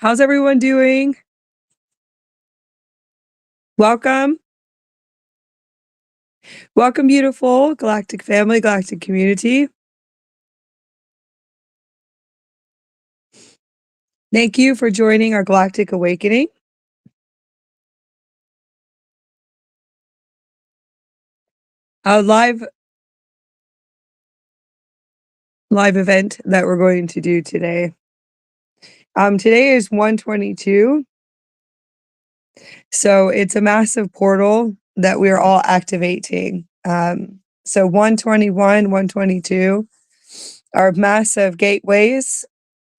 How's everyone doing? Welcome. Welcome, beautiful Galactic family, Galactic community. Thank you for joining our Galactic Awakening. A live event that we're going to do today. Today is 122. So it's a massive portal that we are all activating. So 121, 122 are massive gateways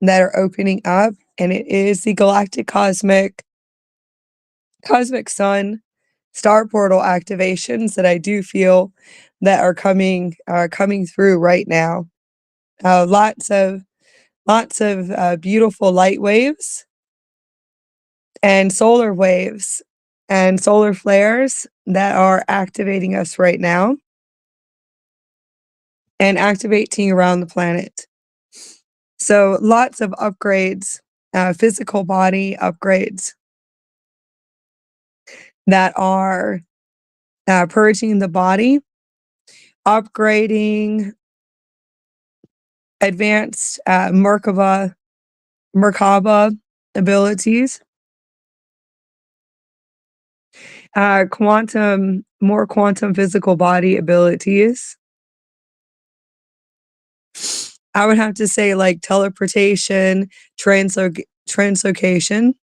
that are opening up, and it is the galactic cosmic sun star portal activations that I do feel that are coming through right now. Lots of beautiful light waves and solar waves and solar flares that are activating us right now and activating around the planet. So lots of upgrades, physical body upgrades that are purging the body, upgrading advanced Merkaba abilities, more quantum physical body abilities. I would have to say like teleportation, translocation,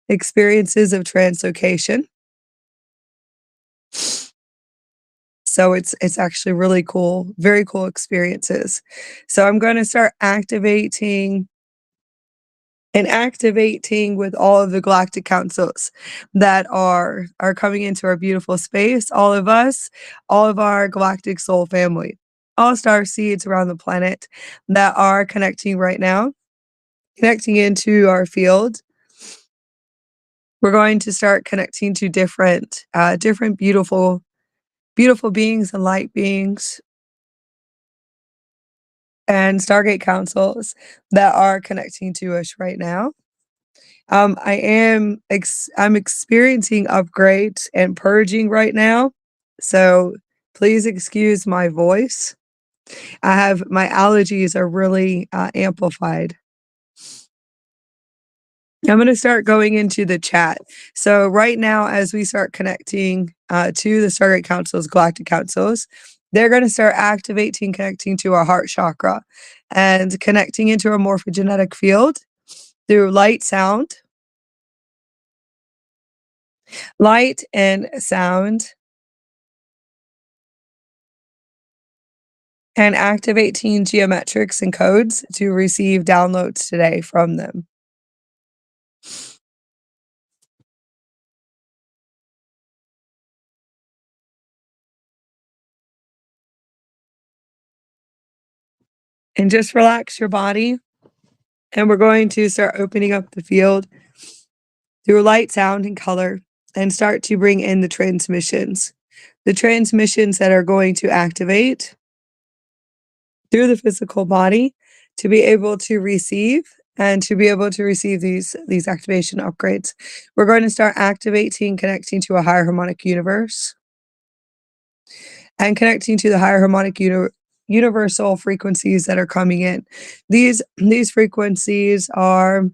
experiences of translocation. So it's actually really cool, very cool experiences. So I'm going to start activating with all of the galactic councils that are coming into our beautiful space, all of us, all of our galactic soul family, all star seeds around the planet that are connecting right now, connecting into our field. We're going to start connecting to different beautiful beings and light beings and Stargate councils that are connecting to us right now. I'm experiencing upgrades and purging right now, so please excuse my voice. My allergies are really amplified. I'm going to start going into the chat. So right now, as we start connecting to the Stargate councils, galactic councils, they're going to start connecting to our heart chakra and connecting into our morphogenetic field through light and sound, and activating geometrics and codes to receive downloads today from them. And just relax your body. And we're going to start opening up the field through light, sound, and color, and start to bring in the transmissions that are going to activate through the physical body to be able to receive these activation upgrades. We're going to start connecting to a higher harmonic universe and connecting to the higher harmonic universal frequencies that are coming in. These frequencies are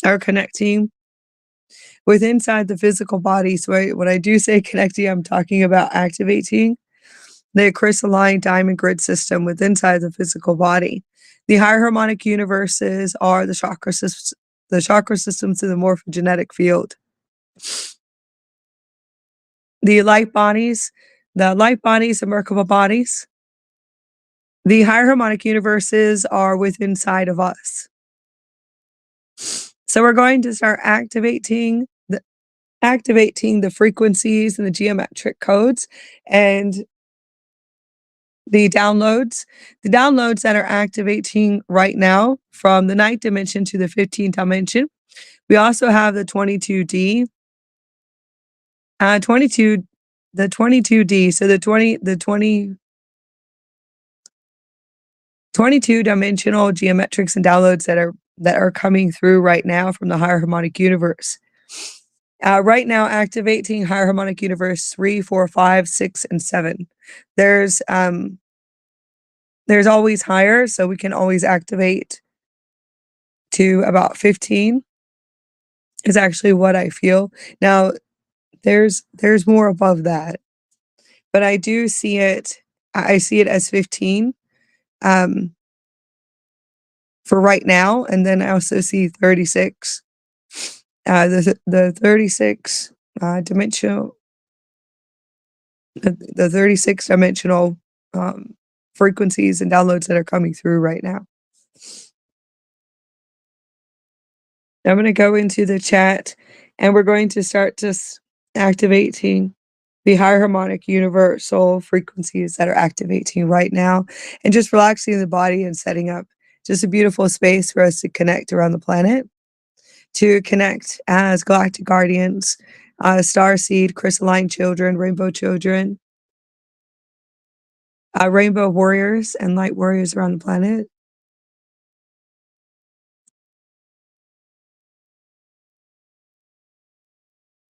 connecting with inside the physical body. So when I do say connecting, I'm talking about activating the crystalline diamond grid system with inside the physical body. The higher harmonic universes are the chakra systems in the morphogenetic field. The light bodies, and Merkaba bodies. The higher harmonic universes are within inside of us. So we're going to start activating the frequencies and the geometric codes and the downloads that are activating right now from the 9th dimension to the 15th dimension. We also have the 22D, the 22D, so the 22 dimensional geometrics and downloads that are that are coming through right now from the higher harmonic universe. Right now, activating higher harmonic universe 3, 4, 5, 6, and 7. There's always higher, so we can always activate to about 15 is actually what I feel. Now, there's more above that, but I do see it. I see it as 15 um, for right now, and then I also see 36. The 36 dimensional, the 36 dimensional frequencies and downloads that are coming through right now. I'm going to go into the chat, and we're going to start just activating the higher harmonic universal frequencies that are activating right now, and just relaxing the body and setting up just a beautiful space for us to connect around the planet, to connect as galactic guardians, starseed, crystalline children, rainbow children, rainbow warriors, and light warriors around the planet.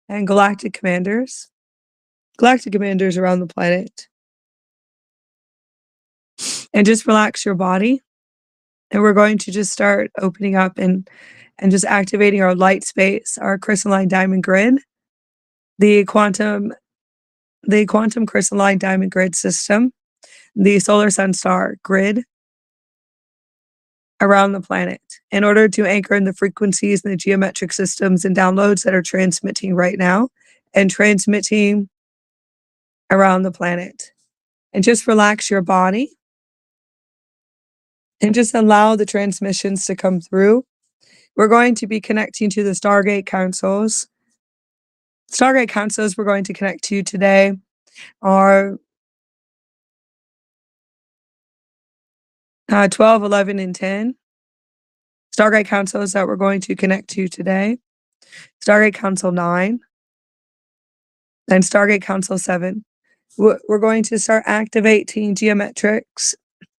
And galactic commanders around the planet. And just relax your body. And we're going to just start opening up and just activating our light space, our crystalline diamond grid, the quantum crystalline diamond grid system, the solar sun star grid around the planet, in order to anchor in the frequencies and the geometric systems and downloads that are transmitting right now and transmitting around the planet. And just relax your body and just allow the transmissions to come through. We're going to be connecting to the Stargate councils. Stargate councils we're going to connect to today are 12, 11, and 10. Stargate councils that we're going to connect to today: Stargate Council 9 and Stargate Council 7. We're going to start activating geometrics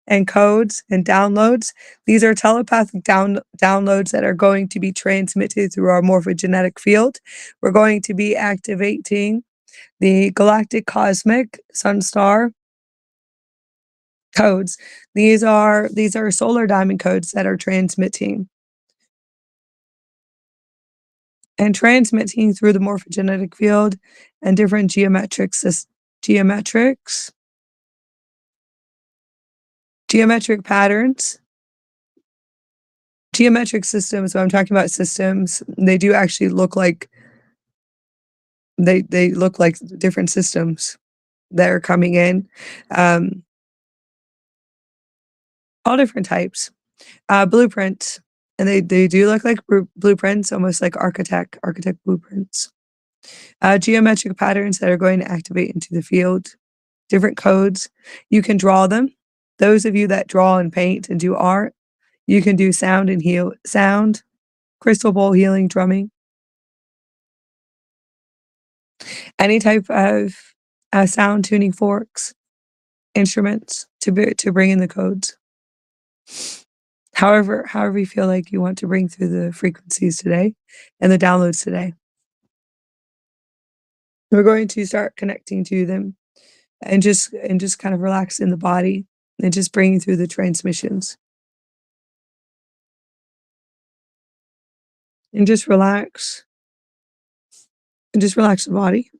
and codes and downloads. These are telepathic downloads that are going to be transmitted through our morphogenetic field. We're going to be activating the galactic cosmic sunstar codes. These are solar diamond codes that are transmitting through the morphogenetic field and different geometric patterns. Geometric systems, when I'm talking about systems, they do actually look like they look like different systems that are coming in. All different types. Blueprints. And they do look like blueprints, almost like architect blueprints. Geometric patterns that are going to activate into the field. Different codes. You can draw them. Those of you that draw and paint and do art, you can do sound, crystal bowl healing, drumming, any type of sound tuning forks, instruments to bring in the codes. However you feel like you want to bring through the frequencies today and the downloads today. We're going to start connecting to them and just kind of relax in the body and just bringing through the transmissions. And just relax. And just relax the body.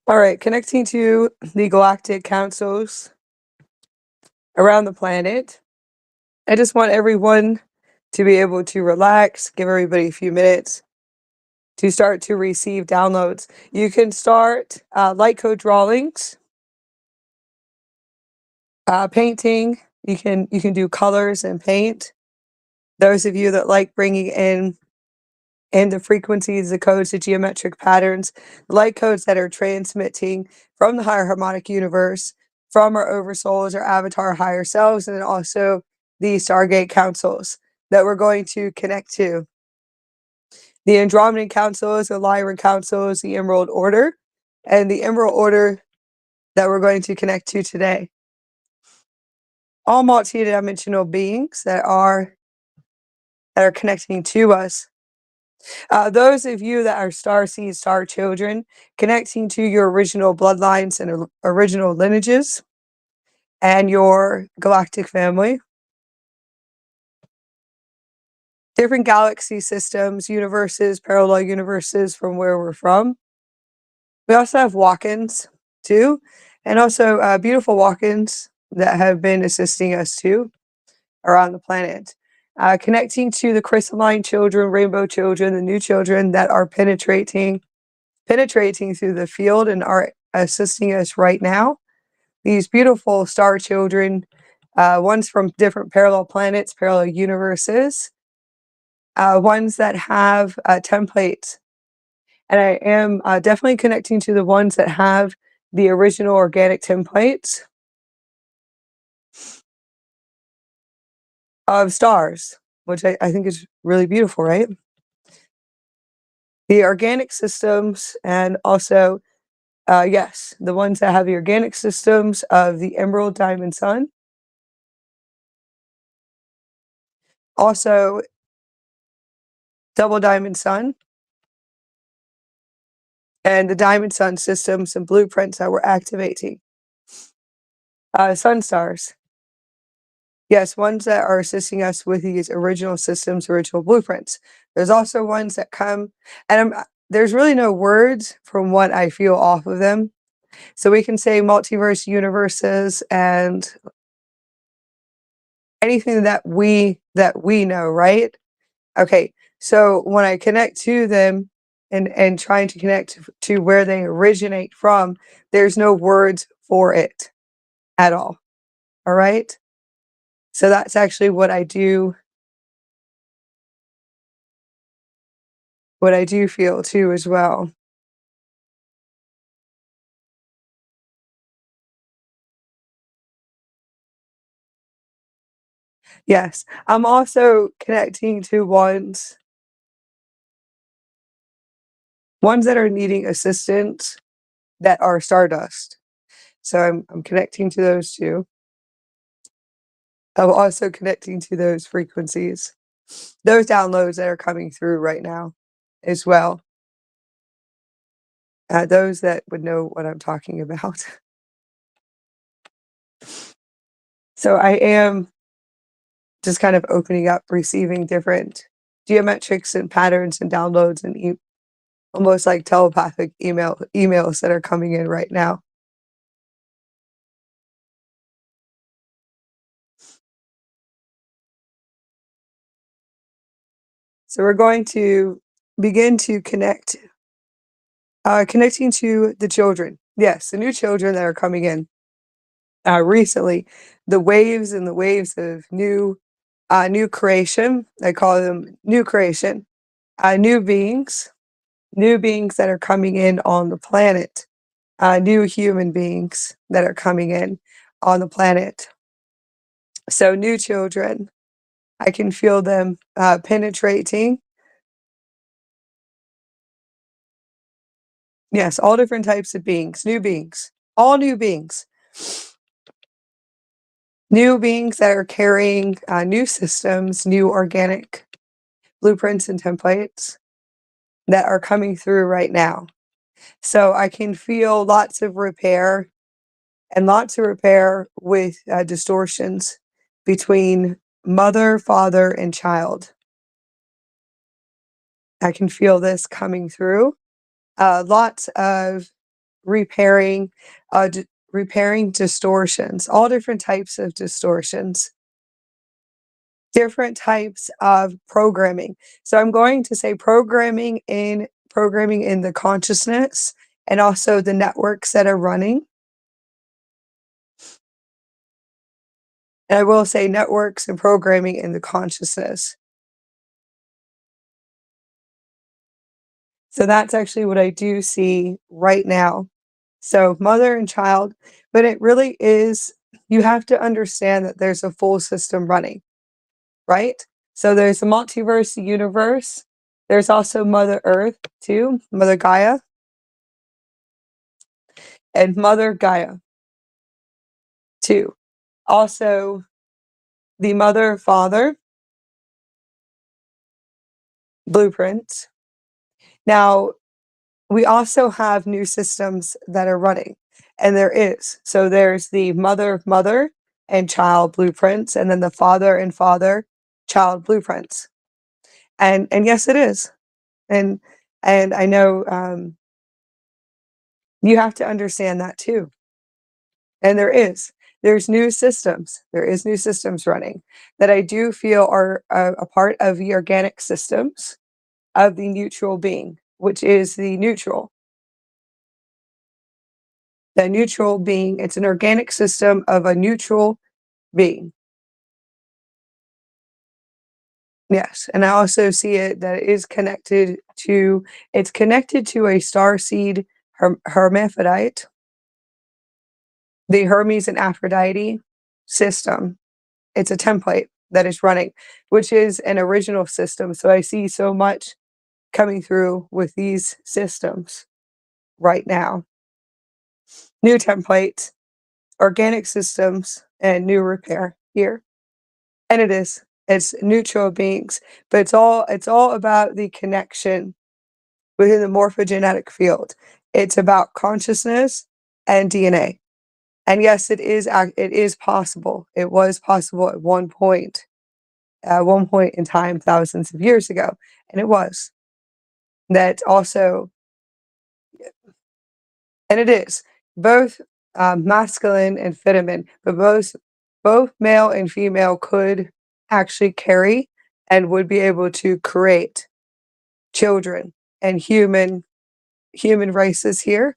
Alright, connecting to the galactic councils around the planet. I just want everyone to be able to relax, give everybody a few minutes to start to receive downloads. You can start light code drawings, painting. You can do colors and paint. Those of you that like bringing in the frequencies, the codes, the geometric patterns, the light codes that are transmitting from the higher harmonic universe, from our oversouls, our avatar higher selves, and then also the Stargate councils that we're going to connect to. The Andromedan councils, the Lyran councils, the Emerald Order, and the Emerald Order that we're going to connect to today. All multidimensional beings that are connecting to us. Those of you that are Starseed, Star Children, connecting to your original bloodlines and original lineages and your galactic family. Different galaxy systems, universes, parallel universes from where we're from. We also have walk-ins too, and also beautiful walk-ins that have been assisting us too around the planet. Connecting to the crystalline children, rainbow children, the new children that are penetrating through the field and are assisting us right now. These beautiful star children, ones from different parallel planets, parallel universes, ones that have templates. And I am definitely connecting to the ones that have the original organic templates of stars, which I think is really beautiful, right? The organic systems, and also, yes, the ones that have the organic systems of the Emerald Diamond Sun. Also, Double Diamond Sun, and the Diamond Sun systems and blueprints that we're activating. Sun stars. Yes, ones that are assisting us with these original systems, original blueprints. There's also ones that come, and there's really no words from what I feel off of them. So we can say multiverse universes and anything that we know, right? Okay, so when I connect to them and trying to connect to where they originate from, there's no words for it at all. All right? So that's actually what I do feel too as well. Yes, I'm also connecting to ones that are needing assistance that are stardust. So I'm connecting to those too. I'm also connecting to those frequencies, those downloads that are coming through right now as well. Those that would know what I'm talking about. So I am just kind of opening up, receiving different geometrics and patterns and downloads and almost like telepathic emails that are coming in right now. So we're going to begin to connecting to the children. Yes, the new children that are coming in recently. The waves and the waves of new creation. I call them new creation. New beings that are coming in on the planet. New human beings that are coming in on the planet. So new children, I can feel them penetrating. Yes, all different types of beings, all new beings. New beings that are carrying new systems, new organic blueprints and templates that are coming through right now. So I can feel lots of repair and lots of repair with distortions between mother, father, and child. I can feel this coming through. Lots of repairing, repairing distortions, all different types of distortions, different types of programming. So I'm going to say programming in the consciousness and also the networks that are running. And I will say networks and programming in the consciousness. So that's actually what I do see right now. So mother and child, but it really is, you have to understand that there's a full system running, right? So there's a multiverse universe. There's also Mother Earth too, Mother Gaia, and Mother Gaia too. Also the mother father blueprints. Now we also have new systems that are running, and there is. So there's the mother and child blueprints, and then the father and father child blueprints. And yes, it is. And and I know you have to understand that too. And there's new systems. There is new systems running that I do feel are a part of the organic systems of the neutral being, which is the neutral. The neutral being, it's an organic system of a neutral being. Yes, and I also see it that it is connected to, it's connected to a starseed hermaphrodite, the Hermes and Aphrodite system. It's a template that is running, which is an original system. So I see so much coming through with these systems right now. New templates, organic systems, and new repair here. And it is. It's neutral beings, but it's all about the connection within the morphogenetic field. It's about consciousness and DNA. And yes, it is possible. It was possible at one point in time, thousands of years ago, and it was. That also, and it is both masculine and feminine, but both male and female could actually carry and would be able to create children and human races here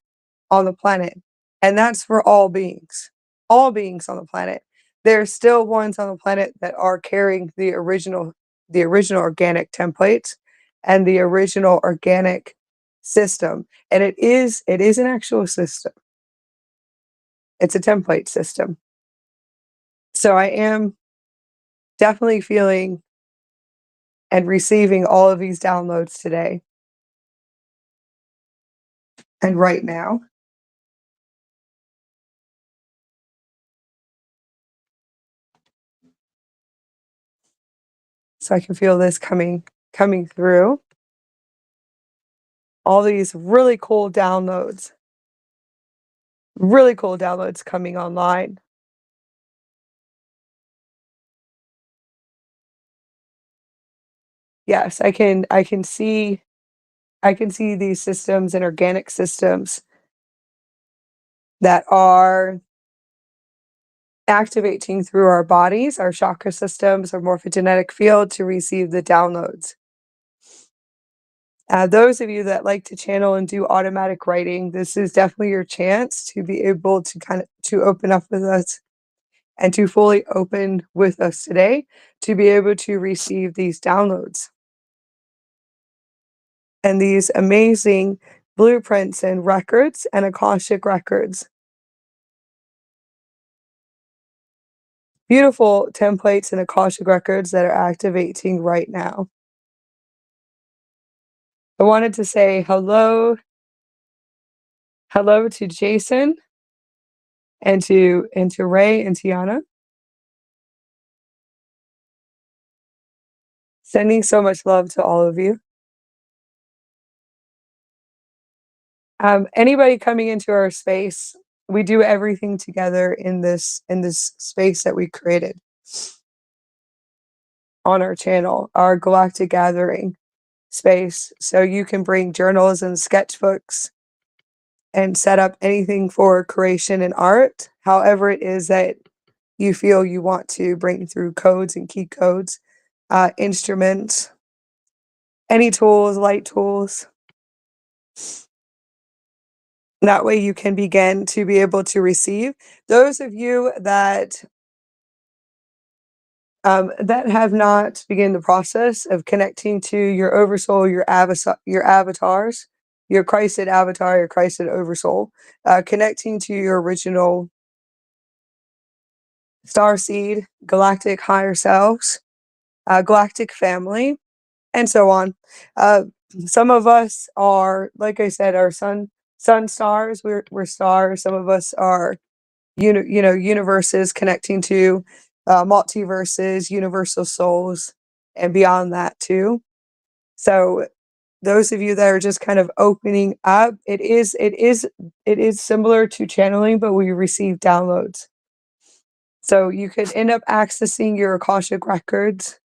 on the planet. And that's for all beings on the planet. There's still ones on the planet that are carrying the original organic templates and the original organic system. And it is an actual system. It's a template system. So I am definitely feeling and receiving all of these downloads today and right now. So I can feel this coming through. All these really cool downloads coming online. Yes, I can see these systems and organic systems that are activating through our bodies, our chakra systems, our morphogenetic field to receive the downloads. Those of you that like to channel and do automatic writing, this is definitely your chance to be able to to open up with us and to fully open with us today to be able to receive these downloads and these amazing blueprints and records and AKASHIC records. Beautiful templates and AKASHIC records that are activating right now. I wanted to say hello to Jason and to Ray and Tiana. Sending so much love to all of you. Anybody coming into our space, we do everything together in this space that we created on our channel, our Galactic Gathering space. So you can bring journals and sketchbooks and set up anything for creation and art, however it is that you feel you want to bring through codes and key codes, instruments, any tools, light tools. That way you can begin to be able to receive. Those of you that have not begun the process of connecting to your oversoul, your avatars, your Christed avatar, your Christed oversoul, connecting to your original starseed, galactic higher selves, galactic family, and so on. Uh, some of us are, like I said, are sun stars. We're stars. Some of us are universes connecting to multiverses, universal souls, and beyond that too. So those of you that are just kind of opening up, it is similar to channeling, but we receive downloads. So you could end up accessing your Akashic records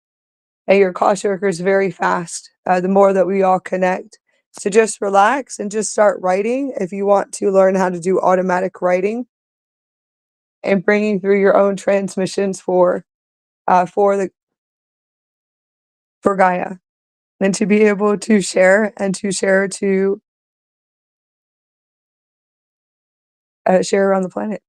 and your Akashic records very fast. The more that we all connect. So just relax and just start writing if you want to learn how to do automatic writing and bringing through your own transmissions for Gaia, and to be able to share and to share around the planet.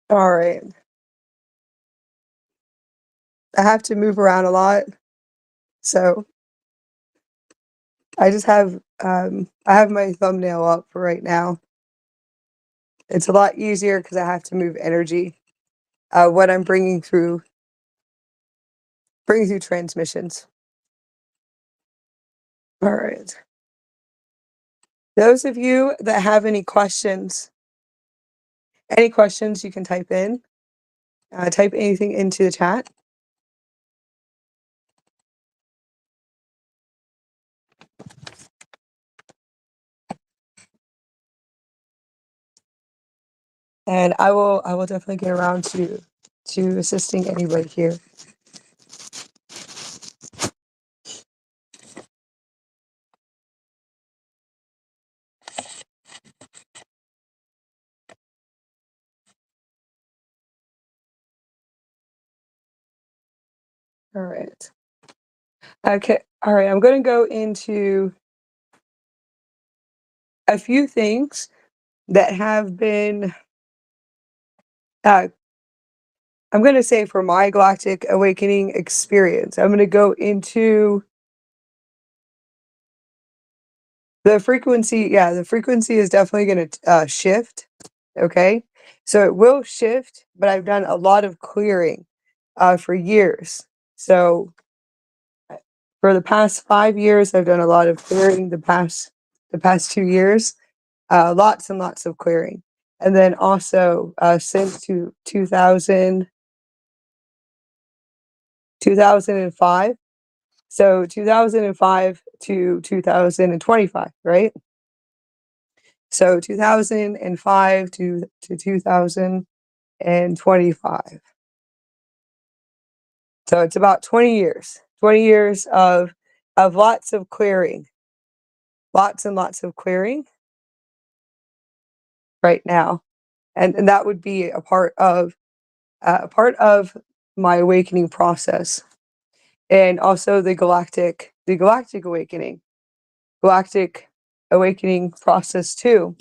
All right. I have to move around a lot, so I have my thumbnail up for right now. It's a lot easier because I have to move energy. What I'm bringing through transmissions. All right. Those of you that have any questions you can type in. Type anything into the chat. And I will definitely get around to assisting anybody here. All right. Okay. All right. I'm going to go into a few things that have been, I'm going to say, for my galactic awakening experience. I'm going to go into the frequency. Yeah, the frequency is definitely going to shift. Okay. So it will shift, but I've done a lot of clearing for years. So for the past 5 years, I've done a lot of clearing. The past 2 years, lots and lots of clearing, and then also since 2000, 2005. So 2005 to 2025, right? So 2005 to 2025. So it's about 20 years. 20 years of lots of clearing. Lots and lots of clearing right now. And that would be a part of my awakening process. And also the galactic awakening process too.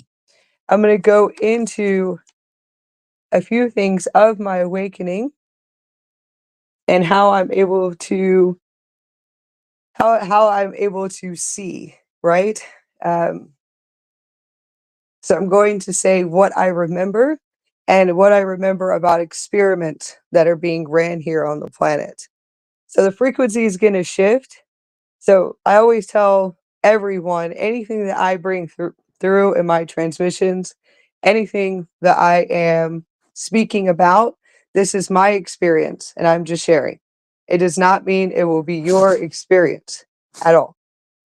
I'm going to go into a few things of my awakening and how I'm able to see, right? Um, so I'm going to say what I remember and what I remember about experiments that are being ran here on the planet. So the frequency is going to shift. So I always tell everyone anything that I bring through in my transmissions, anything that I am speaking about, this is my experience and I'm just sharing. It does not mean it will be your experience at all.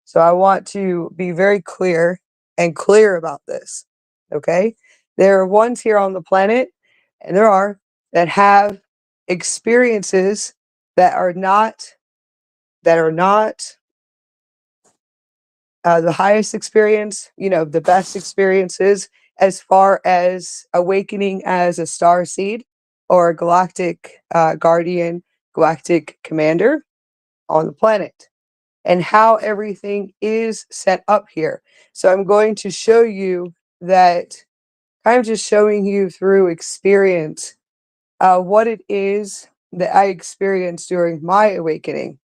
So I want to be very clear and clear about this. Okay? There are ones here on the planet, and there are, that have experiences that are not the highest experience, the best experiences as far as awakening as a star seed or a galactic guardian, galactic commander on the planet, and how everything is set up here. So I'm going to show you that, I'm just showing you through experience what it is that I experienced during my awakening.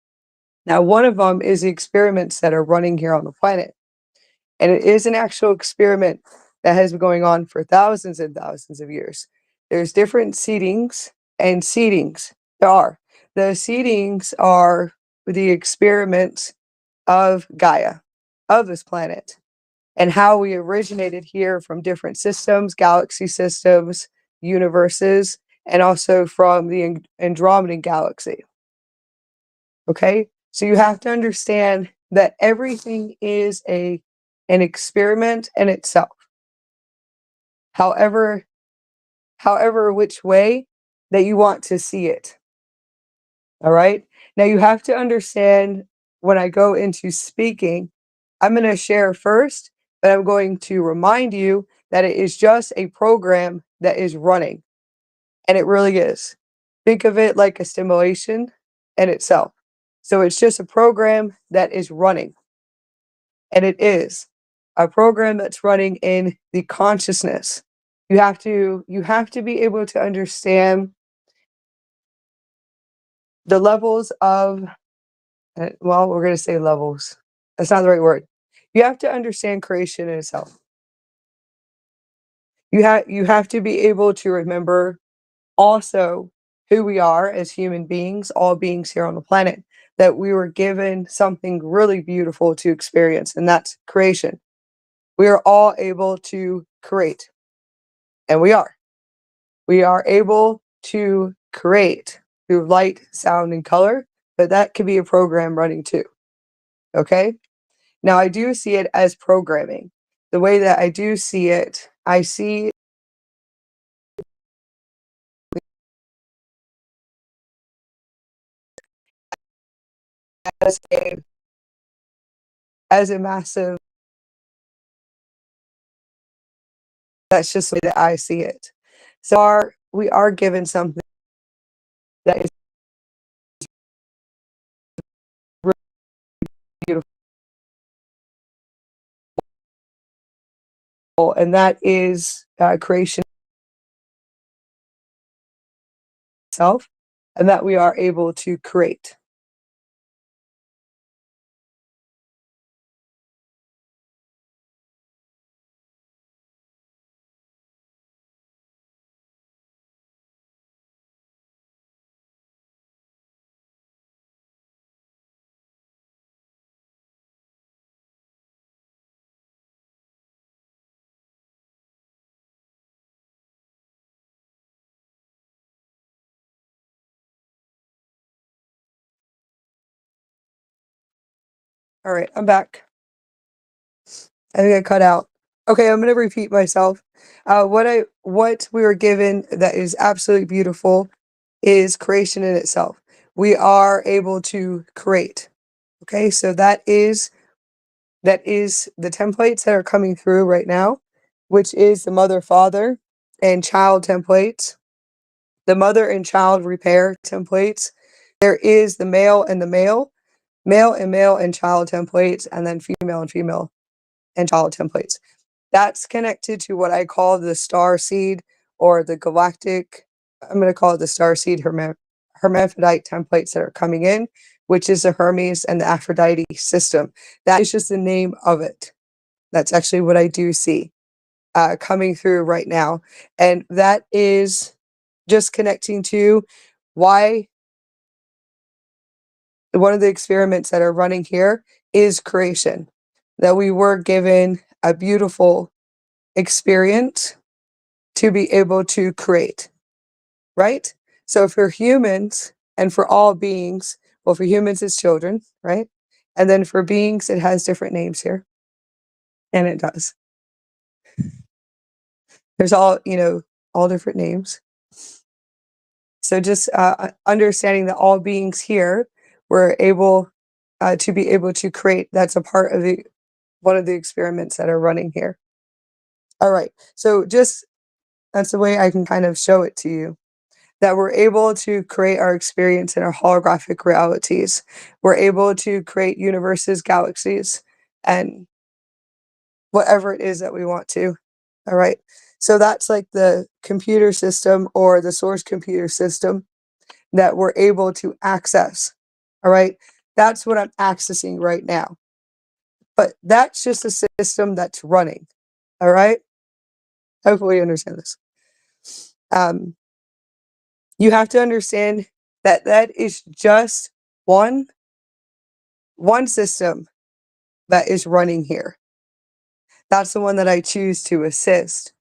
Now, one of them is the experiments that are running here on the planet. And it is an actual experiment that has been going on for thousands and thousands of years. There's different seedings and seedings. There are. The seedings are the experiments of Gaia, of this planet, and how we originated here from different systems, galaxy systems, universes, and also from the Andromedan galaxy. Okay? So you have to understand that everything is an experiment in itself. However which way that you want to see it. All right? Now you have to understand, when I go into speaking, I'm going to share first, but I'm going to remind you that it is just a program that is running. And it really is. Think of it like a stimulation in itself. So it's just a program that is running. And it is a program that's running in the consciousness. You have to be able to understand the levels of, well, we're going to say levels. That's not the right word. You have to understand creation in itself. You have to be able to remember also who we are as human beings, all beings here on the planet, that we were given something really beautiful to experience, and that's creation. We are all able to create, and we are. We are able to create through light, sound, and color, but that could be a program running too. Okay? Now, I do see it as programming. The way that I do see it, I see as a massive, that's just the way that I see it. So we are given something that is really beautiful, and that is creation itself, and that we are able to create. All right, I'm back. I think I cut out. Okay, I'm gonna repeat myself. What we were given that is absolutely beautiful is creation in itself. We are able to create. Okay, so that is the templates that are coming through right now, which is the mother, father, and child templates, the mother and child repair templates. There is the male and the male and male and child templates, and then female and female and child templates. That's connected to what I call the Starseed or the Galactic. I'm going to call it the Starseed hermaphrodite templates that are coming in, which is the Hermes and the Aphrodite system. That is just the name of it. That's actually what I do see coming through right now. And that is just connecting to why one of the experiments that are running here is creation. That we were given a beautiful experience to be able to create, right? So for humans and for all beings, well, for humans it's children, right? And then for beings, it has different names here. And it does. There's all different names. So just understanding that all beings here were able to be able to create. That's a part of one of the experiments that are running here. All right. So just that's the way I can kind of show it to you. That we're able to create our experience in our holographic realities. We're able to create universes, galaxies, and whatever it is that we want to. All right. So that's like the computer system or the source computer system that we're able to access. All right. That's what I'm accessing right now. But that's just a system that's running. All right. Hopefully you understand this. You have to understand that that is just one system that is running here. That's the one that I choose to assist.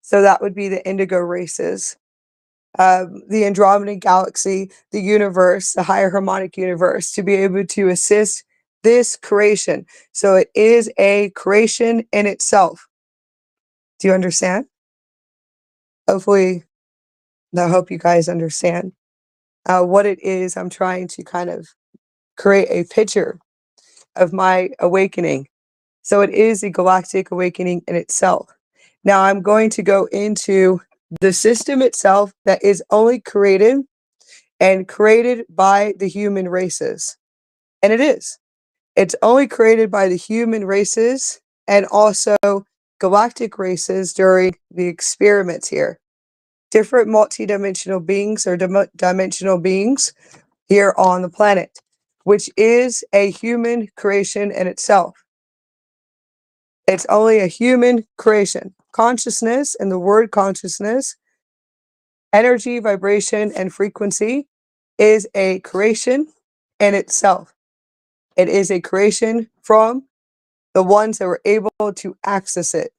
So that would be the indigo races, the Andromeda galaxy, the universe, the higher harmonic universe, to be able to assist this creation. So it is a creation in itself. Do you understand? Hopefully, I hope you guys understand what it is. I'm trying to kind of create a picture of my awakening. So it is a galactic awakening in itself. Now I'm going to go into the system itself that is only created and created by the human races. And it is. It's only created by the human races and also galactic races during the experiments here. Different multidimensional beings or dimensional beings here on the planet, which is a human creation in itself. It's only a human creation. Consciousness, and the word consciousness, energy, vibration, and frequency is a creation in itself. It is a creation from the ones that were able to access it,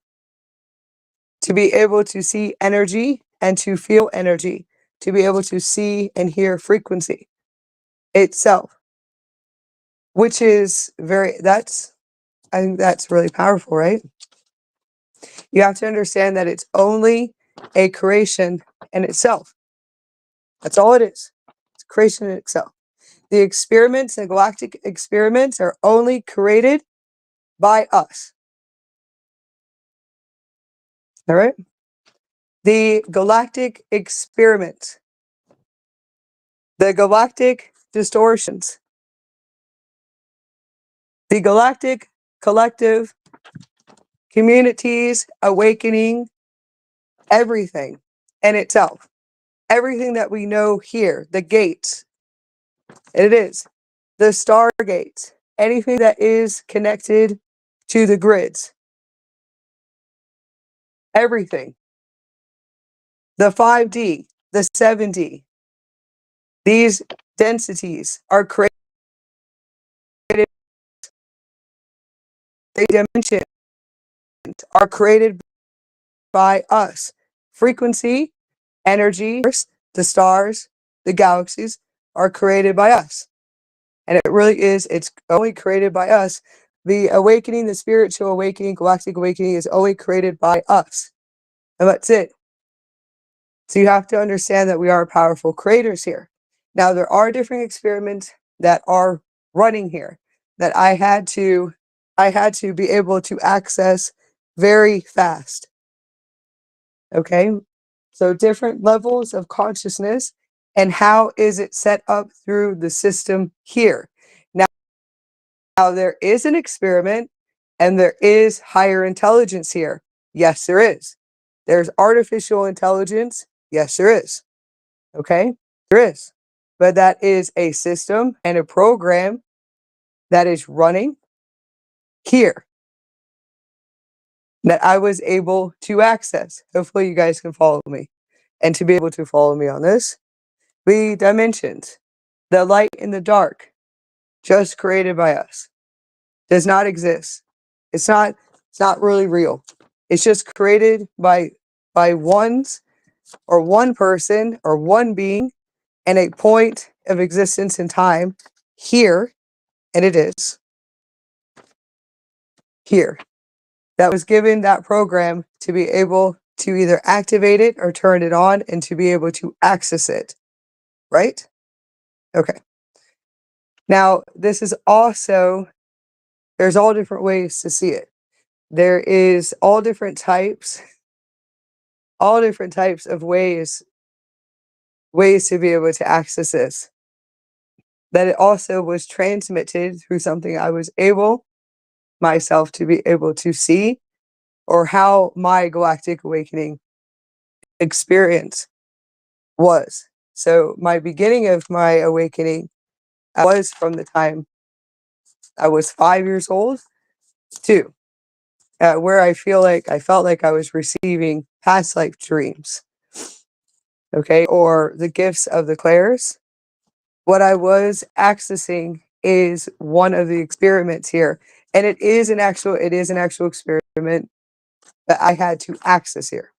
to be able to see energy and to feel energy, to be able to see and hear frequency itself, which is I think that's really powerful, right? You have to understand that it's only a creation in itself. That's all it is. It's a creation in itself. The experiments and galactic experiments are only created by us. All right? The galactic experiments, the galactic distortions, the galactic collective communities awakening, everything in itself. Everything that we know here, the gates, it is the stargates, anything that is connected to the grids, everything. The 5D, the 7D, these densities are created, they dimensions are created by us. Frequency, energy, the stars, the galaxies are created by us. And it really is, it's only created by us. The awakening, the spiritual awakening, galactic awakening is only created by us. And that's it. So you have to understand that we are powerful creators here. Now, there are different experiments that are running here that I had to be able to access very fast. Okay? So different levels of consciousness, and how is it set up through the system here? Now there is an experiment and there is higher intelligence here. Yes, there is. There's artificial intelligence. Yes, there is. Okay? There is. But that is a system and a program that is running here that I was able to access. Hopefully you guys can follow me. And to be able to follow me on this, the dimensions, the light and the dark, just created by us, does not exist. It's not really real. It's just created by ones or one person or one being and a point of existence in time here, and it is here. That was given that program to be able to either activate it or turn it on and to be able to access it. Right? Okay. Now, this is also, there's all different ways to see it. There is all different types of ways to be able to access this. That it also was transmitted through something I was able myself to be able to see, or how my galactic awakening experience was. So my beginning of my awakening was from the time I was 5 years old to where I felt like I was receiving past life dreams. Okay, or the gifts of the clairs. What I was accessing is one of the experiments here, and it is an actual experiment that I had to access here.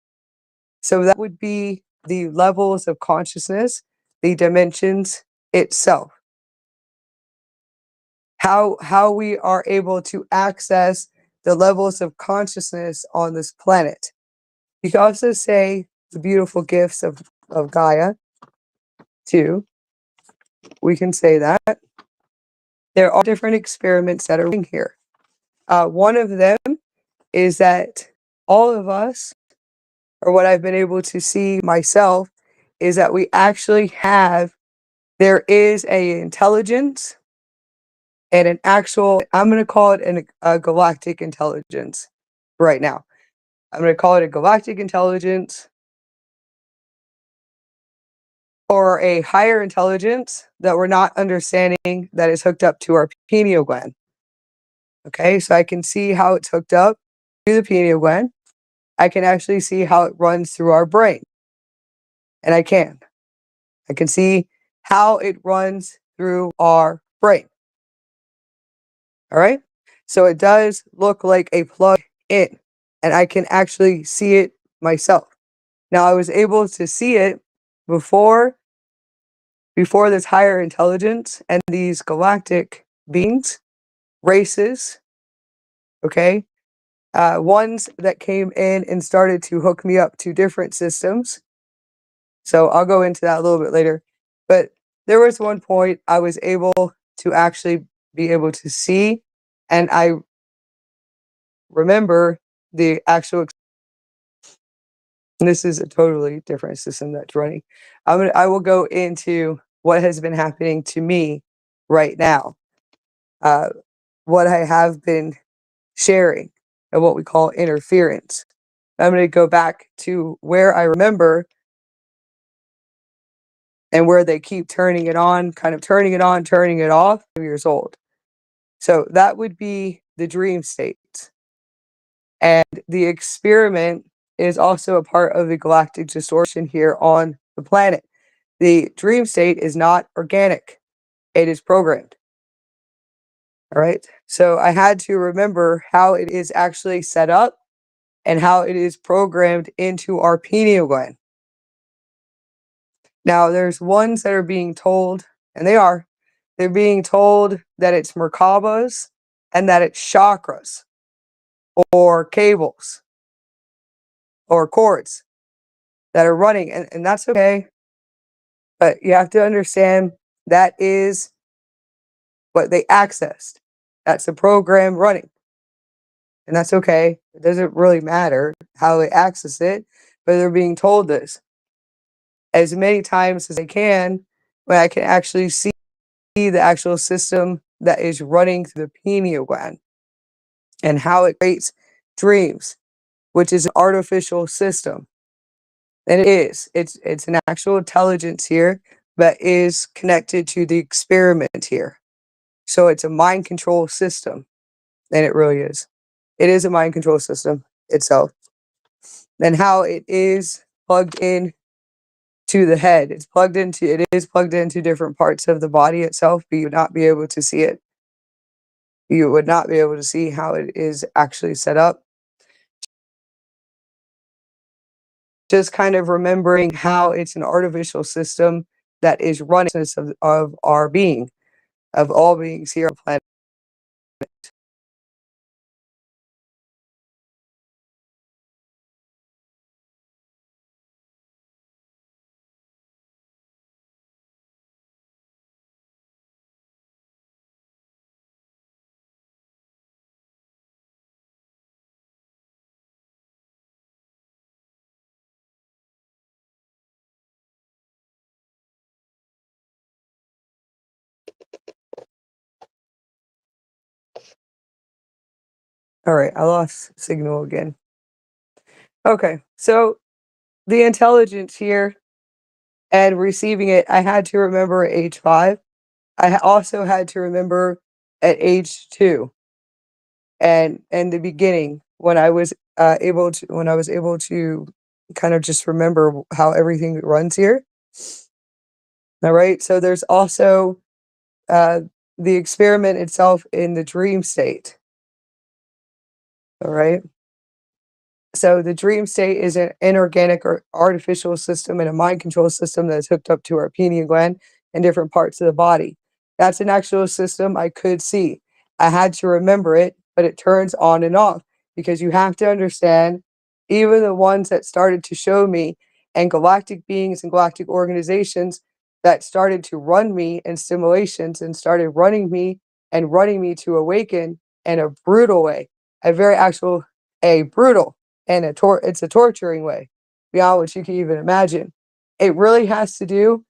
So that would be the levels of consciousness, the dimensions itself. How we are able to access the levels of consciousness on this planet. You can also say the beautiful gifts of Gaia, too. We can say that. There are different experiments that are in here. One of them is that all of us, or what I've been able to see myself, is that we actually have, there is a intelligence and an actual, I'm going to call it a galactic intelligence right now. I'm going to call it a galactic intelligence or a higher intelligence that we're not understanding, that is hooked up to our pineal gland. Okay, so I can see how it's hooked up to the pineal gland. I can actually see how it runs through our brain. And I can see how it runs through our brain. All right. So it does look like a plug in, and I can actually see it myself. Now, I was able to see it before this higher intelligence and these galactic beings, races, okay, ones that came in and started to hook me up to different systems. So I'll go into that a little bit later. But there was one point I was able to actually be able to see, and I remember the actual, this is a totally different system that's running. I will go into what has been happening to me right now. What I have been sharing and what we call interference. I'm going to go back to where I remember and where they keep turning it on, kind of turning it on, turning it off, 5 years old. So that would be the dream state. And the experiment is also a part of the galactic distortion here on the planet. The dream state is not organic. It is programmed. All right. So I had to remember how it is actually set up and how it is programmed into our pineal gland. Now, there's ones that are being told, and they are they're being told that it's Merkabas and that it's chakras or cables or cords that are running, and that's okay. But you have to understand that is what they accessed. That's the program running. And that's okay. It doesn't really matter how they access it, but they're being told this as many times as they can, when I can actually see the actual system that is running through the pineal gland and how it creates dreams, which is an artificial system. And it is. It's an actual intelligence here that is connected to the experiment here. So it's a mind control system. And it really is. It is a mind control system itself. And how it is plugged in to the head. It is plugged into different parts of the body itself, but you would not be able to see it. You would not be able to see how it is actually set up. Just kind of remembering how it's an artificial system that is running of our being, of all beings here on the planet. All right, I lost signal again. Okay, so the intelligence here and receiving it, I had to remember at age 5. I also had to remember at age 2 and in the beginning when I was able to kind of just remember how everything runs here. All right, so there's also uh, the experiment itself in the dream state. All right. So the dream state is an inorganic or artificial system and a mind control system that is hooked up to our pineal gland and different parts of the body. That's an actual system I could see. I had to remember it, but it turns on and off because you have to understand, even the ones that started to show me and galactic beings and galactic organizations that started to run me in simulations and started running me to awaken in a brutal way, a brutal and it's a torturing way beyond what you can even imagine. It really has to do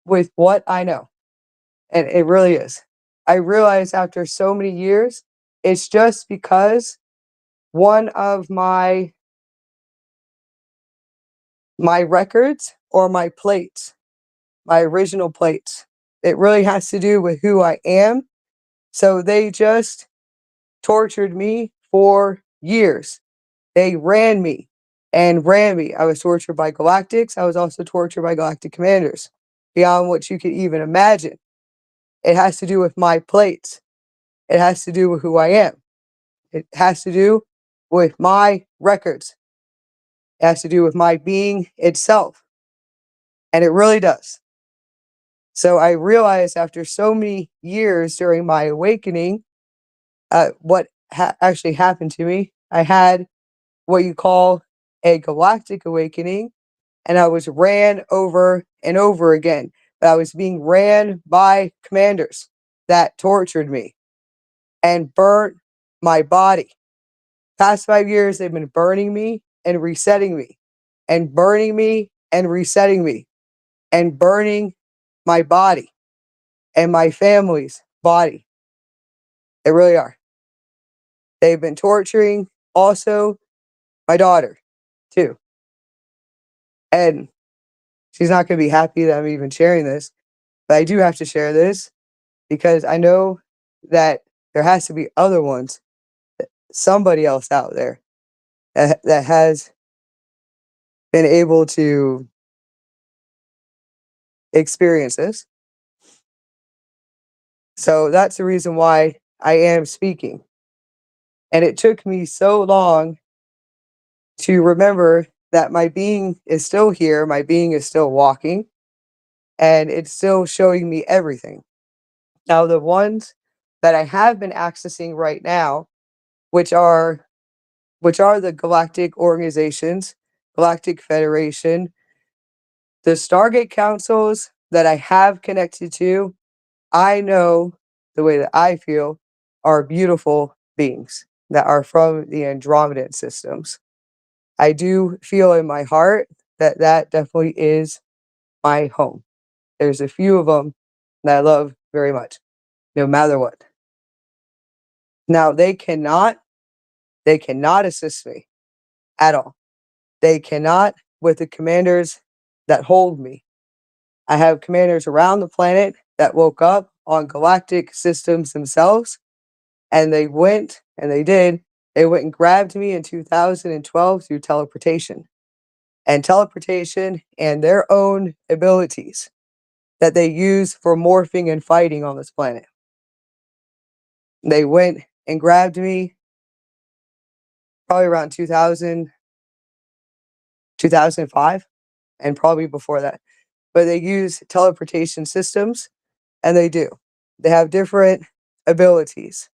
with what I know, and it really is. I realize after so many years, it's just because one of my records or my plates, my original plates, it really has to do with who I am. So they just tortured me for years. They ran me and ran me. I was tortured by galactics. I was also tortured by galactic commanders beyond what you could even imagine. It has to do with my plates. It has to do with who I am. It has to do with my records. It has to do with my being itself. And it really does. So I realized after so many years during my awakening, what actually happened to me. I had what you call a galactic awakening, and I was ran over and over again. But I was being ran by commanders that tortured me and burnt my body. Past 5 years, they've been burning me and resetting me, and burning me and resetting me, and burning my body and my family's body. They really are. They've been torturing also my daughter, too. And she's not going to be happy that I'm even sharing this, but I do have to share this because I know that there has to be other ones, somebody else out there that has been able to experience this. So that's the reason why I am speaking. And it took me so long to remember that my being is still here, my being is still walking, and it's still showing me everything. Now, the ones that I have been accessing right now, which are the galactic organizations, Galactic Federation, the Stargate councils that I have connected to, I know the way that I feel are beautiful beings that are from the Andromedan systems. I do feel in my heart that that definitely is my home. There's a few of them that I love very much, no matter what. Now they cannot assist me at all. They cannot with the commanders that hold me. I have commanders around the planet that woke up on galactic systems themselves, and they went and they went and grabbed me in 2012 through teleportation. And teleportation and their own abilities that they use for morphing and fighting on this planet. They went and grabbed me probably around 2000, 2005, and probably before that. But they use teleportation systems, and they do. They have different abilities.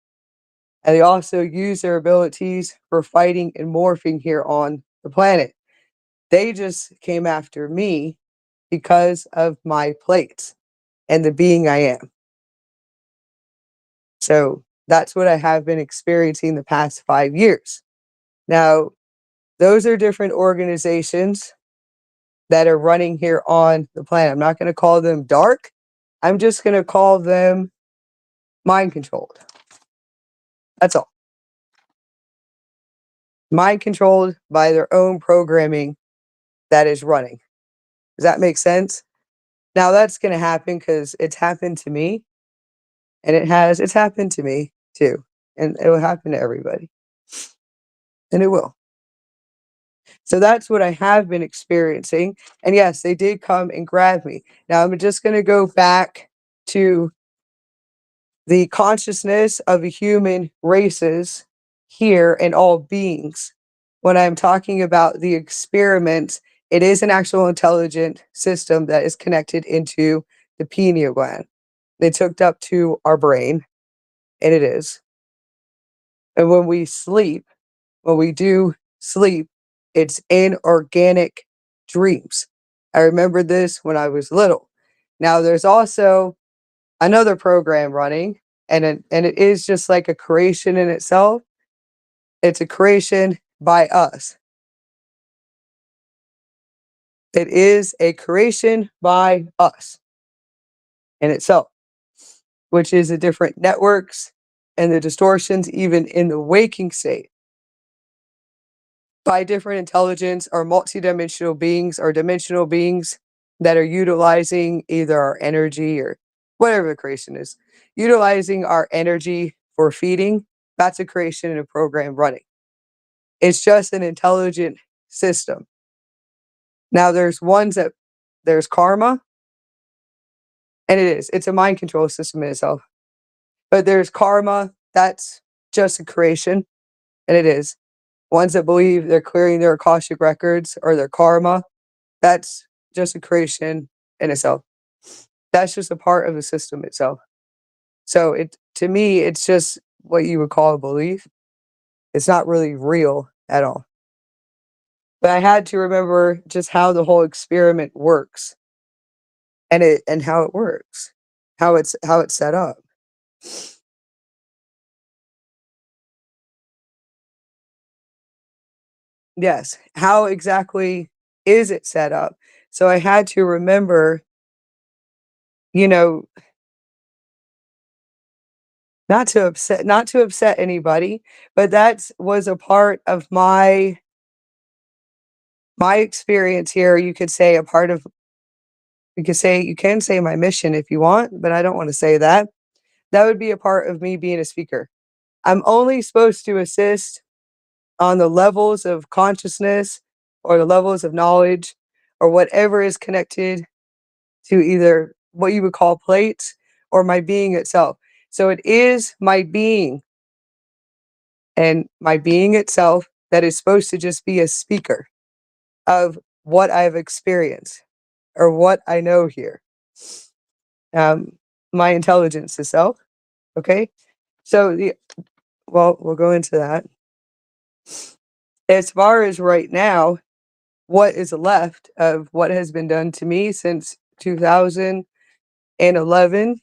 And they also use their abilities for fighting and morphing here on the planet. They just came after me because of my plates and the being I am. So that's what I have been experiencing the past 5 years. Now, those are different organizations that are running here on the planet. I'm not going to call them dark. I'm just going to call them mind controlled. That's all. Mind controlled by their own programming that is running. Does that make sense? Now that's going to happen because it's happened to me, and it's happened to me too, and it will happen to everybody, and it will. So that's what I have been experiencing. And yes, they did come and grab me. Now I'm just going to go back to the consciousness of the human races here and all beings. When I'm talking about the experiment, it is an actual intelligent system that is connected into the pineal gland. It's hooked up to our brain, and it is. And when we sleep, when we do sleep, it's inorganic dreams. I remember this when I was little. Now, there's also another program running, and it is just like a creation in itself. It's a creation by us. It is a creation by us in itself, which is the different networks and the distortions, even in the waking state, by different intelligence or multidimensional beings or dimensional beings that are utilizing either our energy or whatever the creation is, utilizing our energy for feeding. That's a creation and a program running. It's just an intelligent system. Now there's karma, and it's a mind control system in itself. But there's karma, that's just a creation, and it is. Ones that believe they're clearing their Akashic records or their karma, that's just a creation in itself. That's just a part of the system itself. So to me, it's just what you would call a belief. It's not really real at all. But I had to remember just how the whole experiment works and how it works, how it's set up. Yes, how exactly is it set up? So I had to remember, you know, not to upset anybody, but that was a part of my experience here. You could say a part of you can say my mission if you want, but I don't want to say that. That would be a part of me being a speaker. I'm only supposed to assist on the levels of consciousness or the levels of knowledge or whatever is connected to either what you would call plates or my being itself. So it is my being and my being itself that is supposed to just be a speaker of what I've experienced or what I know here. Um, my intelligence itself. Okay. So we'll go into that. As far as right now, what is left of what has been done to me since 2011,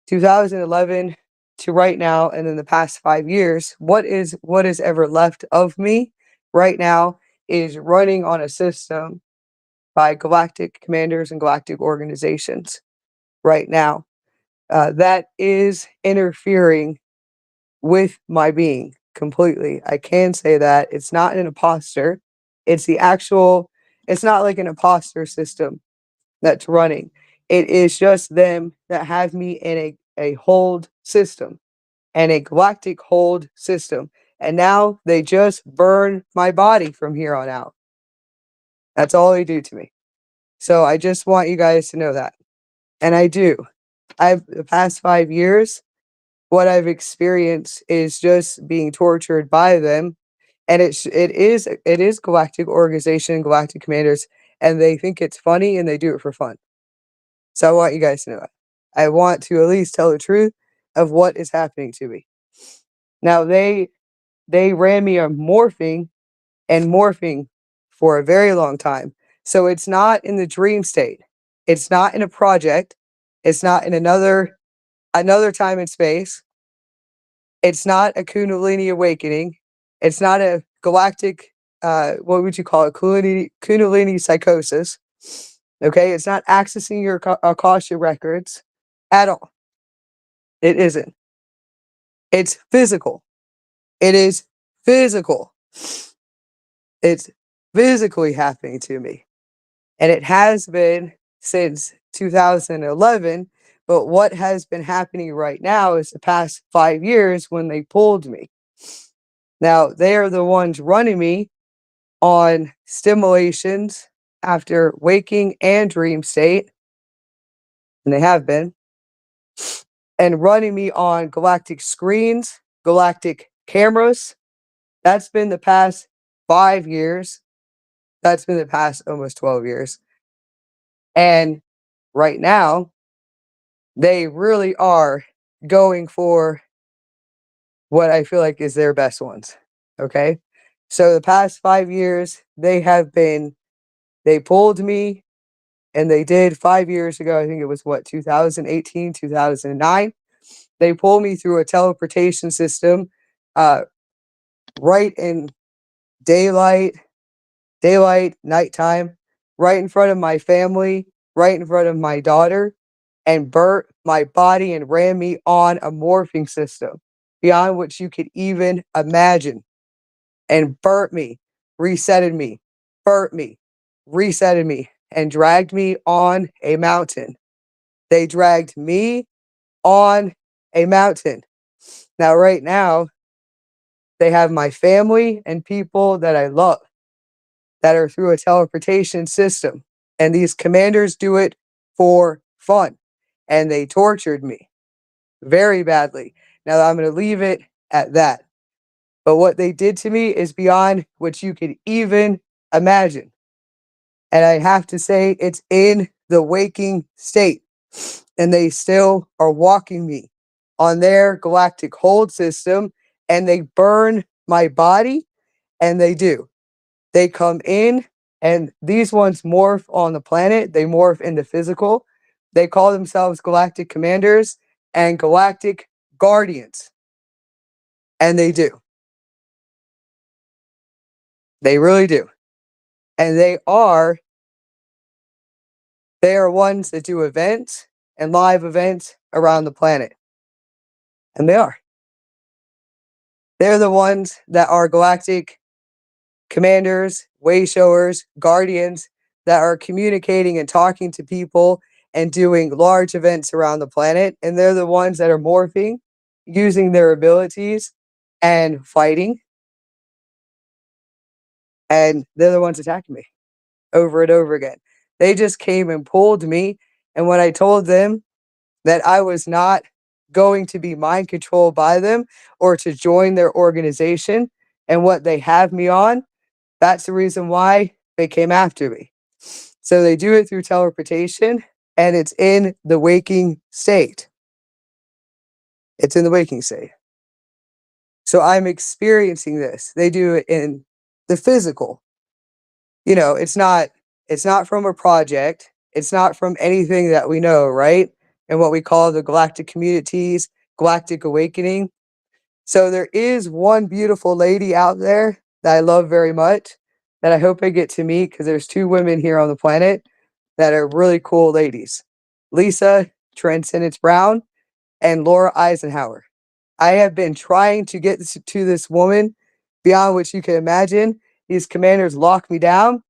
2011 to right now, and in the past 5 years, what is ever left of me right now is running on a system by galactic commanders and galactic organizations right now that is interfering with my being completely. I can say that it's not an imposter. It's the actual, it's not like an imposter system that's running. It is just them that have me in a hold system and a galactic hold system. And now they just burn my body from here on out. That's all they do to me. So I just want you guys to know that. And I do. I've the past 5 years, what I've experienced is just being tortured by them. And it is galactic organization, galactic commanders, and they think it's funny and they do it for fun. So I want you guys to know that. I want to at least tell the truth of what is happening to me. Now they ran me on morphing and morphing for a very long time. So it's not in the dream state. It's not in a project. It's not in another time and space. It's not a Kundalini awakening. It's not a galactic, what would you call it? Kundalini psychosis. Okay, it's not accessing your AKASHA records at all. It isn't. It's physical. It is physical. It's physically happening to me. And it has been since 2011. But what has been happening right now is the past 5 years when they pulled me. Now, they are the ones running me on stimulations after waking and dream state, and they have been, and running me on galactic screens, galactic cameras. That's been the past 5 years. That's been the past almost 12 years. And right now, they really are going for what I feel like is their best ones. Okay. So the past 5 years, they pulled me, and they did 5 years ago. I think it was what, 2018, 2009. They pulled me through a teleportation system, uh, right in daylight, nighttime, right in front of my family, right in front of my daughter, and burnt my body and ran me on a morphing system beyond what you could even imagine, and burnt me, resetted me, burnt me, resetted me, and dragged me on a mountain. They dragged me on a mountain. Now, right now, they have my family and people that I love that are through a teleportation system. And these commanders do it for fun. And they tortured me very badly. Now, I'm going to leave it at that. But what they did to me is beyond what you could even imagine. And I have to say, it's in the waking state. And they still are walking me on their galactic hold system. And they burn my body. And they do. They come in, and these ones morph on the planet. They morph into physical. They call themselves galactic commanders and galactic guardians. And they do. They really do. And they are ones that do events and live events around the planet. And they are. They're the ones that are galactic commanders, way showers, guardians that are communicating and talking to people and doing large events around the planet. And they're the ones that are morphing, using their abilities and fighting. And they're the ones attacking me over and over again. They just came and pulled me. And when I told them that I was not going to be mind controlled by them or to join their organization and what they have me on, that's the reason why they came after me. So they do it through teleportation. and it's in the waking state. It's in the waking state. So I'm experiencing this. They do it in the physical. You know, it's not from a project. It's not from anything that we know, right? And what we call the galactic communities, galactic awakening. So there is one beautiful lady out there that I love very much that I hope I get to meet because there's two women here on the planet that are really cool ladies. Lisa Transcendence Brown and Laura Eisenhower. I have been trying to get to this woman beyond what you can imagine. These commanders locked me down.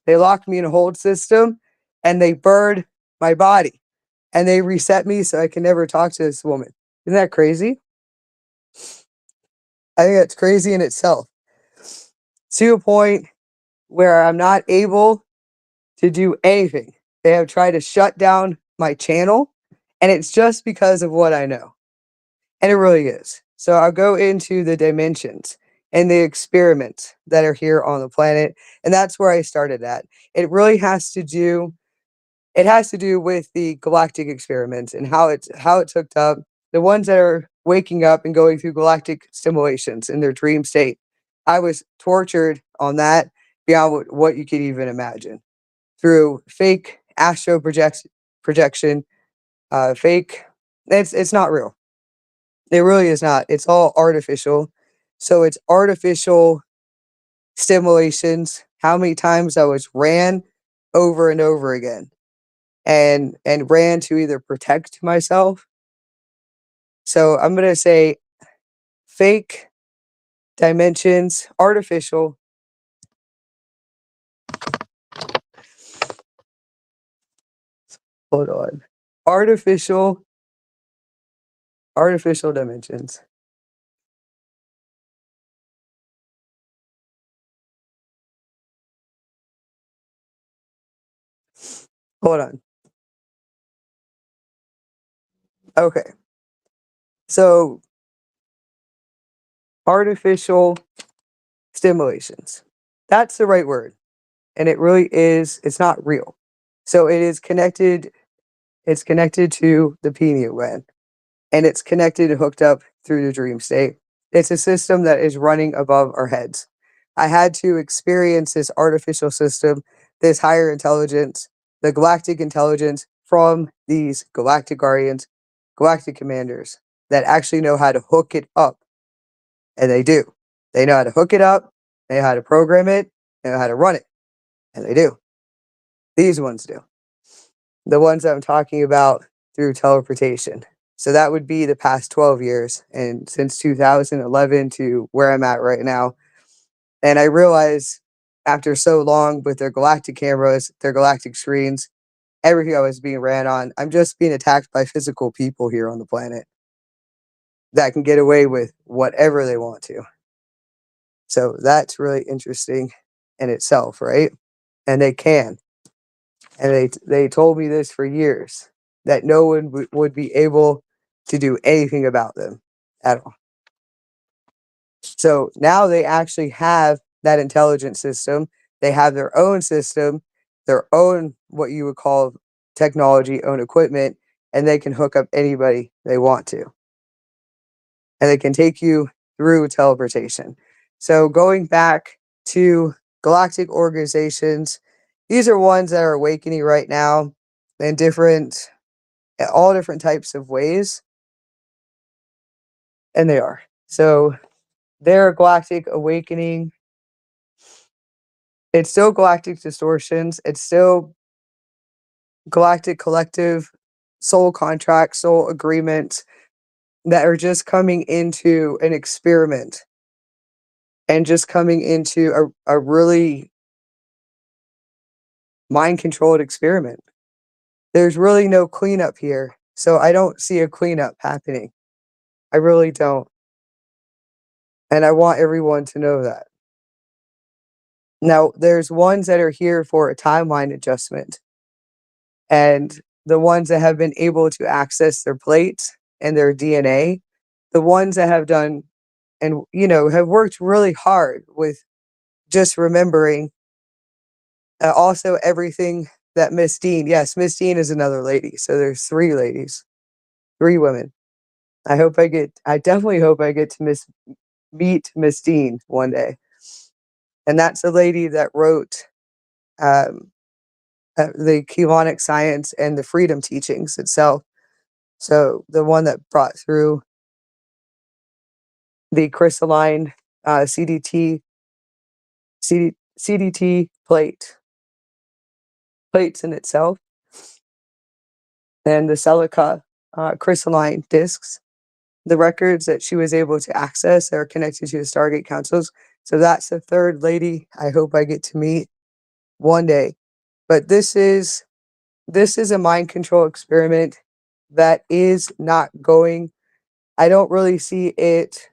They locked me in a hold system and they burned my body and they reset me so I can never talk to this woman. Isn't that crazy? I think that's crazy in itself. To a point where I'm not able to do anything. They have tried to shut down my channel, and it's just because of what I know. And it really is. So I'll go into the dimensions and the experiments that are here on the planet, and that's where I started at. It really has to do with the galactic experiments and how it's hooked up. The ones that are waking up and going through galactic stimulations in their dream state. I was tortured on that beyond what you could even imagine through fake astro projection, fake. It's not real. It really is not. It's all artificial. So it's artificial stimulations. How many times I was ran over and over again, and ran to either protect myself. So I'm gonna say fake dimensions, artificial. Hold on, artificial, artificial dimensions. Hold on. Okay. So artificial stimulations. That's the right word. And it really is, it's not real. So it's connected to the pineal gland and it's connected and hooked up through the dream state. It's a system that is running above our heads. I had to experience this artificial system, this higher intelligence, the galactic intelligence from these galactic guardians, galactic commanders that actually know how to hook it up. And they do. They know how to hook it up, they know how to program it, they know how to run it. And they do. These ones do. The ones that I'm talking about through teleportation. So that would be the past 12 years and since 2011 to where I'm at right now. And I realize after so long with their galactic cameras, their galactic screens, everything I was being ran on, I'm just being attacked by physical people here on the planet that can get away with whatever they want to. So that's really interesting in itself, right? And they can. And they told me this for years that no one would be able to do anything about them at all. So now they actually have that intelligence system. They have their own system, their own what you would call technology, own equipment, and they can hook up anybody they want to. And they can take you through teleportation. So going back to galactic organizations, these are ones that are awakening right now in all different types of ways. And they are. So their galactic awakening, it's still galactic distortions. It's still galactic collective soul contracts, soul agreements that are just coming into an experiment and just coming into a really mind controlled experiment. There's really no cleanup here. So I don't see a cleanup happening. I really don't. And I want everyone to know that. Now, there's ones that are here for a timeline adjustment. And the ones that have been able to access their plates and their DNA, the ones that have done and, have worked really hard with just remembering also everything that Miss Dean, yes, Miss Dean is another lady. So there's 3 ladies, 3 women. I definitely hope I get to meet Miss Dean one day. And that's the lady that wrote um, the Chemonic Science and the Freedom Teachings itself. So the one that brought through the crystalline CDT CDT plates in itself, and the silica crystalline discs, the records that she was able to access that are connected to the Stargate councils. So that's the 3rd lady I hope I get to meet one day. But this is a mind control experiment that is not going. I don't really see it.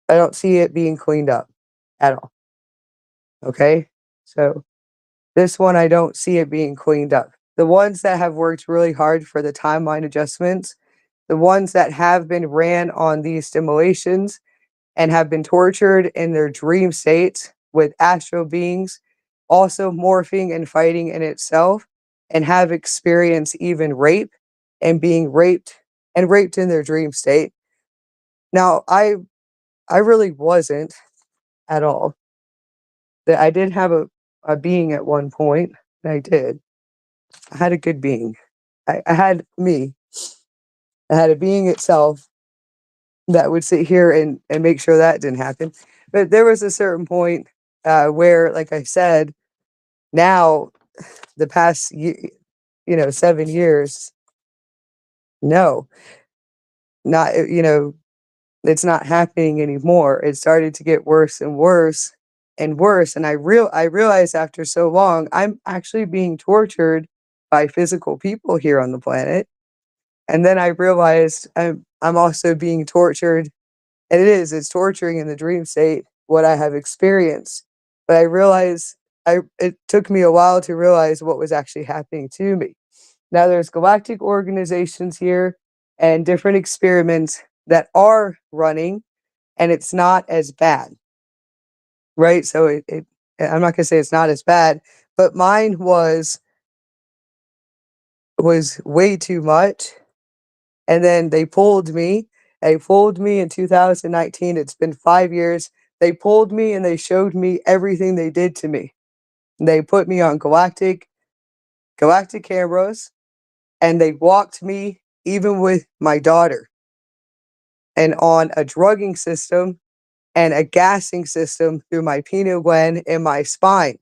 I don't see it being cleaned up at all. Okay, so this one I don't see it being cleaned up. The ones that have worked really hard for the timeline adjustments, the ones that have been ran on these stimulations and have been tortured in their dream states with astral beings, also morphing and fighting in itself, and have experienced even rape and being raped in their dream state. Now, I really wasn't at all. That I did have a being at one point. I did. I had a good being. I had me. I had a being itself that would sit here and make sure that didn't happen. But there was a certain point where, like I said, now the past 7 years, no, not it's not happening anymore. It started to get worse and worse and worse. And I realized after so long, I'm actually being tortured by physical people here on the planet. And then I realized I'm also being tortured, and it's torturing in the dream state what I have experienced. But I realized it took me a while to realize what was actually happening to me. Now there's galactic organizations here and different experiments that are running, and it's not as bad, right? So I'm not gonna say it's not as bad, but mine was way too much. And then they pulled me. They pulled me in 2019. It's been 5 years. They pulled me and they showed me everything they did to me. They put me on galactic cameras, and they walked me even with my daughter, and on a drugging system and a gassing system through my pineal gland and my spine.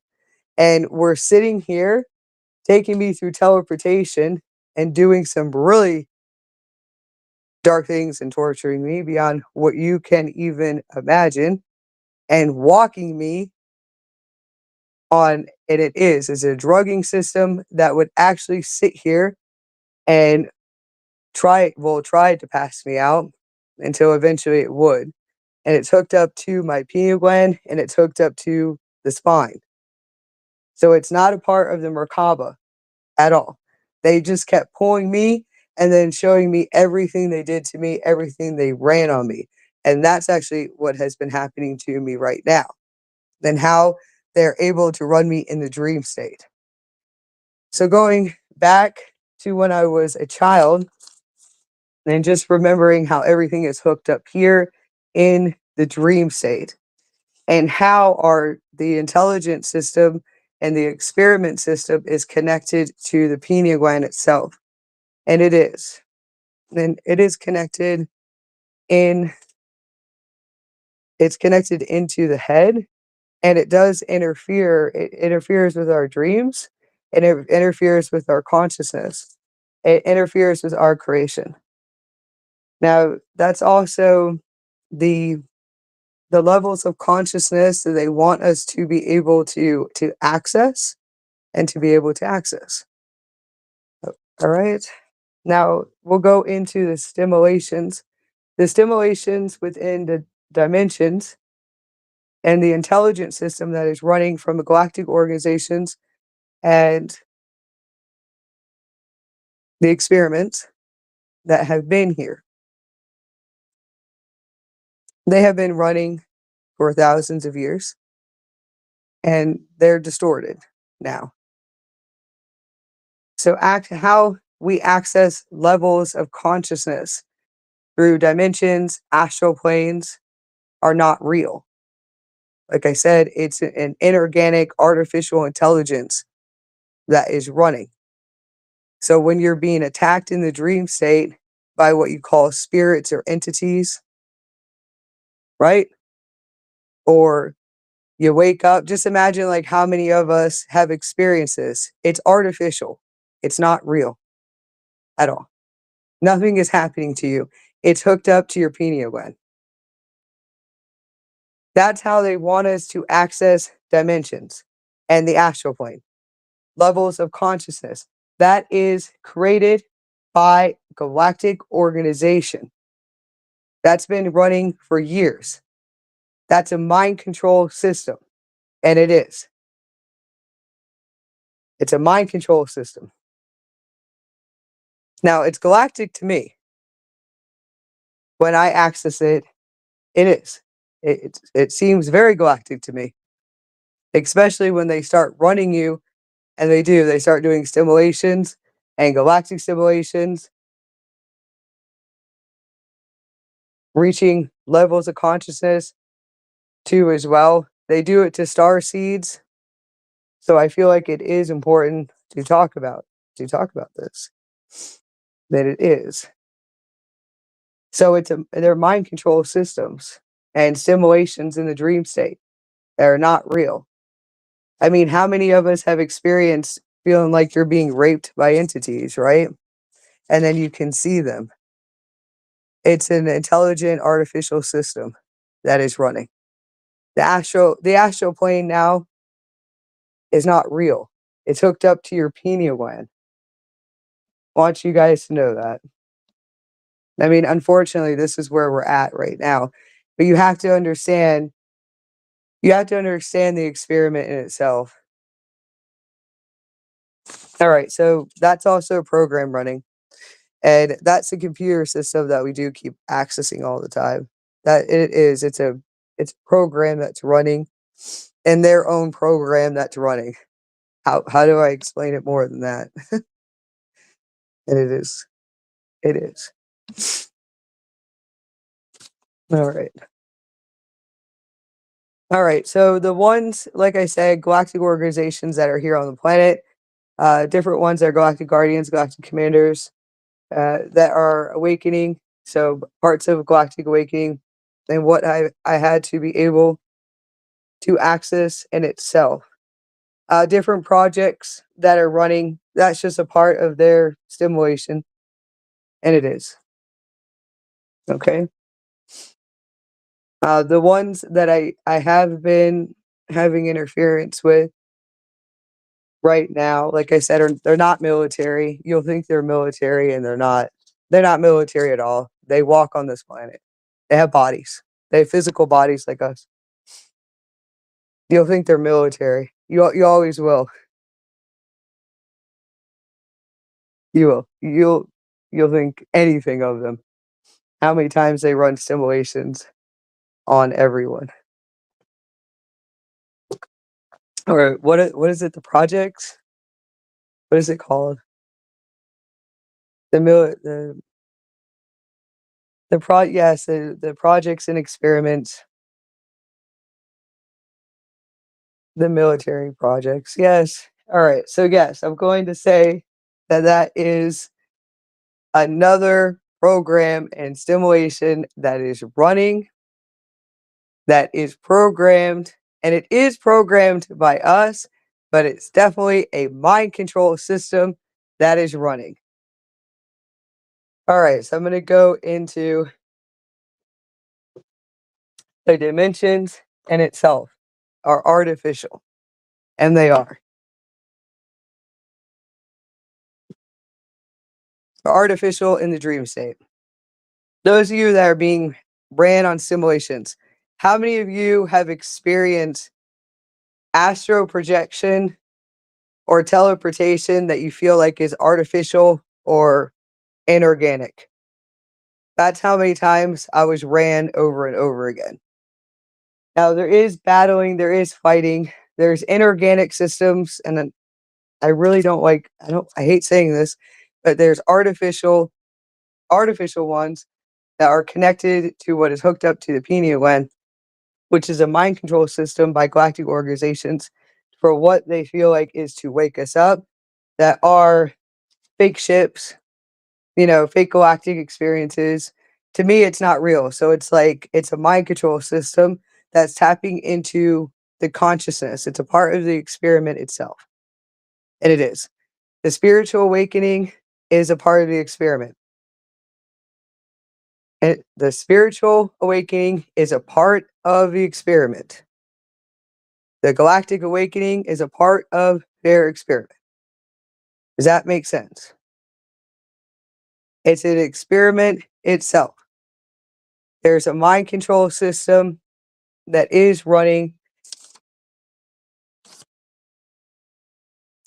And we're sitting here taking me through teleportation and doing some really dark things and torturing me beyond what you can even imagine, and walking me on, and it's a drugging system that would actually sit here and try to pass me out until eventually it would. And it's hooked up to my pineal gland, and it's hooked up to the spine. So it's not a part of the Merkaba at all. They just kept pulling me and then showing me everything they did to me, everything they ran on me. And that's actually what has been happening to me right now. Then how they're able to run me in the dream state. So going back to when I was a child and just remembering how everything is hooked up here in the dream state, and how the intelligence system and the experiment system is connected to the pineal gland itself. And it is. And it is connected in it's connected into the head, and it does interfere. It interferes with our dreams, and it interferes with our consciousness. It interferes with our creation. Now, that's also the the levels of consciousness that they want us to be able to access and to be able to access. All right. Now we'll go into the stimulations. The stimulations within the dimensions and the intelligence system that is running from the galactic organizations and the experiments that have been here. They have been running for thousands of years, and they're distorted now. So how we access levels of consciousness through dimensions, astral planes are not real. Like I said, it's an inorganic artificial intelligence that is running. So when you're being attacked in the dream state by what you call spirits or entities, right? Or you wake up, just imagine like how many of us have experienced this. It's artificial. It's not real at all. Nothing is happening to you. It's hooked up to your pineal gland. That's how they want us to access dimensions and the astral plane, levels of consciousness. That is created by Galactic organization. That's been running for years. That's a mind control system. And it is. It's a mind control system. Now, it's galactic to me. When I access it, it is. It seems very galactic to me, especially when they start running you, and they do. They start doing stimulations and galactic stimulations, reaching levels of consciousness too as well. They do it to star seeds. So I feel like it is important to talk about this. That it is. So they're mind control systems and stimulations in the dream state. They're not real. I mean, how many of us have experienced feeling like you're being raped by entities, right? And then you can see them. It's an intelligent artificial system that is running. The astral plane now is not real. It's hooked up to your pineal gland. I want you guys to know that. I mean, unfortunately, this is where we're at right now. But you have to understand the experiment in itself. All right, so that's also a program running. And that's a computer system that we do keep accessing all the time. That it is. It's a program that's running and their own program that's running. How do I explain it more than that? And it is. It is. All right. All right. So the ones, like I said, galactic organizations that are here on the planet, different ones that are galactic guardians, galactic commanders, that are awakening. So parts of galactic awakening and what I had to be able to access in itself. Different projects that are running, that's just a part of their stimulation, and it is. Okay. The ones that I have been having interference with right now, like I said, they're not military. You'll think they're military, and they're not. They're not military at all. They walk on this planet. They have bodies. They have physical bodies like us. You'll think they're military. You always will. You will. You'll think anything of them. How many times they run simulations on everyone. Or what is it? The projects? What is it called? The mil the pro yes, the projects and experiments, the military projects. Yes. All right. So yes, I'm going to say that that is another program and stimulation that is running, that is programmed, and it is programmed by us, but it's definitely a mind control system that is running. All right, so I'm going to go into the dimensions in itself are artificial, and they are. They're artificial in the dream state. Those of you that are being ran on simulations, how many of you have experienced astral projection or teleportation that you feel like is artificial or inorganic? That's how many times I was ran over and over again. Now, there is battling, there is fighting, there's inorganic systems, and then I really don't like, I hate saying this, but there's artificial ones that are connected to what is hooked up to the pineal gland, which is a mind control system by galactic organizations for what they feel like is to wake us up, that are fake ships, fake galactic experiences. To me, it's not real. So it's like it's a mind control system that's tapping into the consciousness. It's a part of the experiment itself. And it is. The spiritual awakening is a part of the experiment. And the spiritual awakening is a part of the experiment. The galactic awakening is a part of their experiment. Does that make sense? It's an experiment itself. There's a mind control system that is running,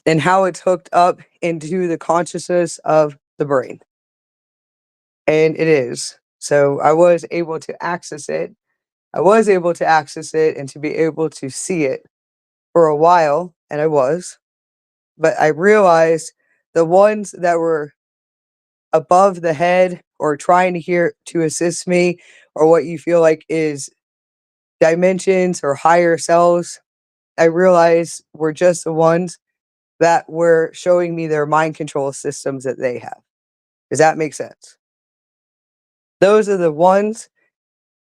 and how it's hooked up into the consciousness of the brain. And it is. So I was able to access it. I was able to access it and to be able to see it for a while, and I was. But I realized the ones that were above the head or trying to hear to assist me, or what you feel like is dimensions or higher selves, I realized were just the ones that were showing me their mind control systems that they have. Does that make sense? Those are the ones,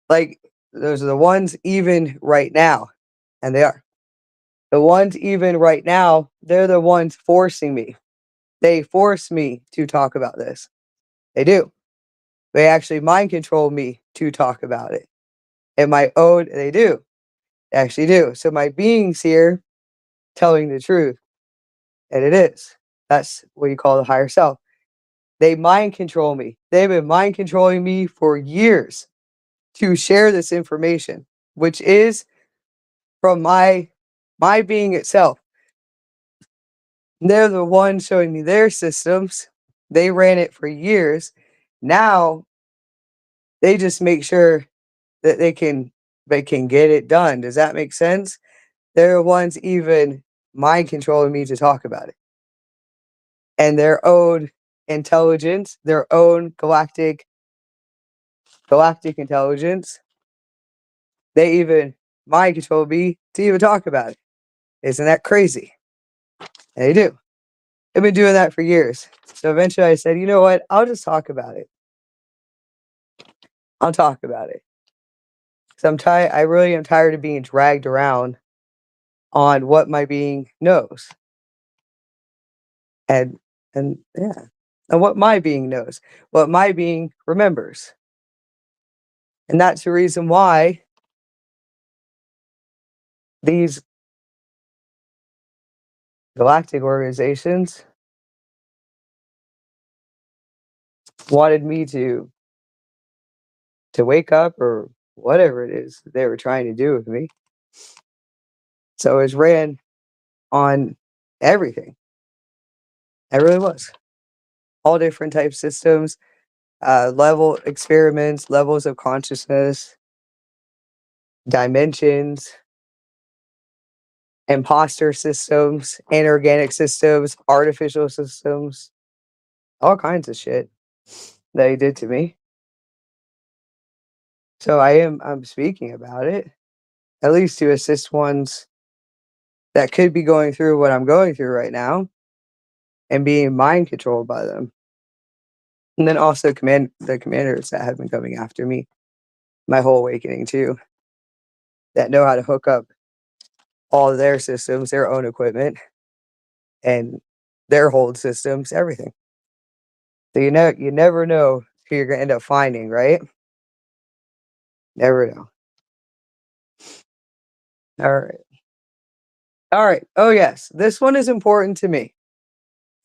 like, those are the ones even right now, and they are. The ones even right now, they're the ones forcing me. They force me to talk about this. They do. They actually mind control me to talk about it. And my own, they do. They actually do. So my being's here telling the truth. And it is. That's what you call the higher self. They mind control me. They've been mind controlling me for years to share this information, which is from my being itself. They're the ones showing me their systems. They ran it for years. Now they just make sure that they can get it done. Does that make sense? They're the ones even mind controlling me to talk about it. And their own intelligence, their own galactic intelligence, they even mind control me to even talk about it. Isn't that crazy? And they do. I've been doing that for years. So eventually I said, you know what? I'll just talk about it. I'll talk about it. So I really am tired of being dragged around on what my being knows. And yeah. And what my being knows. What my being remembers. And that's the reason why these galactic organizations wanted me to wake up, or whatever it is they were trying to do with me. So it was ran on everything. It really was. All different type systems, level experiments, levels of consciousness, dimensions, imposter systems, inorganic systems, artificial systems, all kinds of shit that he did to me. So I'm speaking about it, at least to assist ones that could be going through what I'm going through right now and being mind controlled by them. And then also the commanders that have been coming after me my whole awakening too, that know how to hook up all of their systems, their own equipment, and their hold systems, everything. So you never know who you're gonna end up finding, right? Never know. All right. All right. Oh yes, this one is important to me.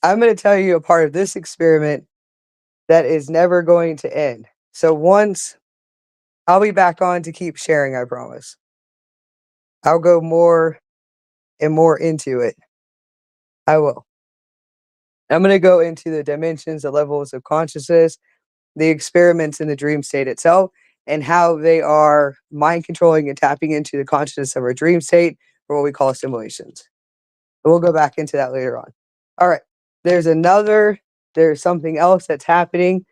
I'm gonna tell you a part of this experiment that is never going to end. So once I'll be back on to keep sharing, I promise. I'll go more and more into it. I will. I'm going to go into the dimensions, the levels of consciousness, the experiments in the dream state itself, and how they are mind controlling and tapping into the consciousness of our dream state, or what we call simulations. But we'll go back into that later on. All right. There's something else that's happening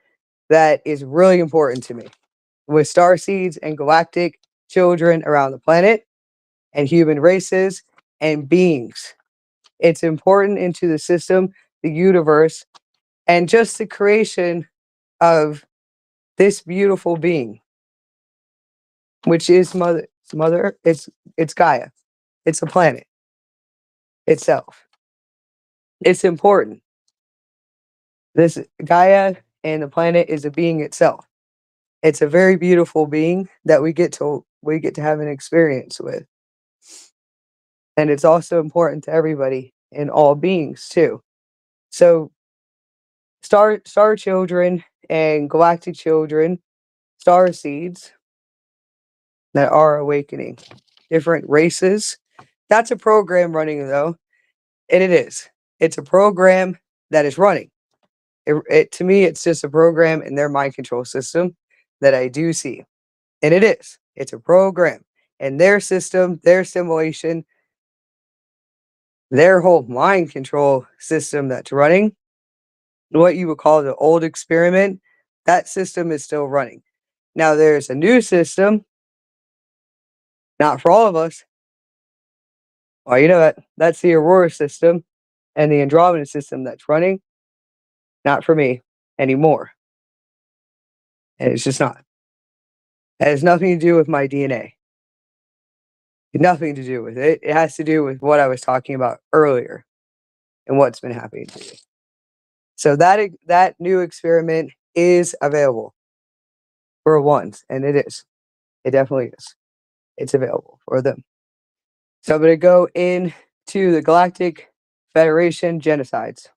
that is really important to me with starseeds and galactic children around the planet and human races and beings. It's important into the system, the universe, and just the creation of this beautiful being, which is mother. It's Gaia. It's a planet itself. It's important. This Gaia and the planet is a being itself. It's a very beautiful being that we get to have an experience with. And it's also important to everybody and all beings too. So star children and galactic children, star seeds that are awakening, different races. That's a program running though, and it is. It's a program that is running. To me, it's just a program in their mind control system that I do see, and it is. It's a program in their system, their simulation, their whole mind control system that's running. What you would call the old experiment, that system is still running. Now there's a new system, not for all of us. Well, you know that's the Aurora system and the Andromeda system that's running, not for me anymore. And it's just not. It has nothing to do with my DNA. Nothing to do with it. It has to do with what I was talking about earlier and what's been happening to me. So that new experiment is available for ones, and it is. It definitely is. It's available for them. So I'm going to go into the Galactic Federation genocides.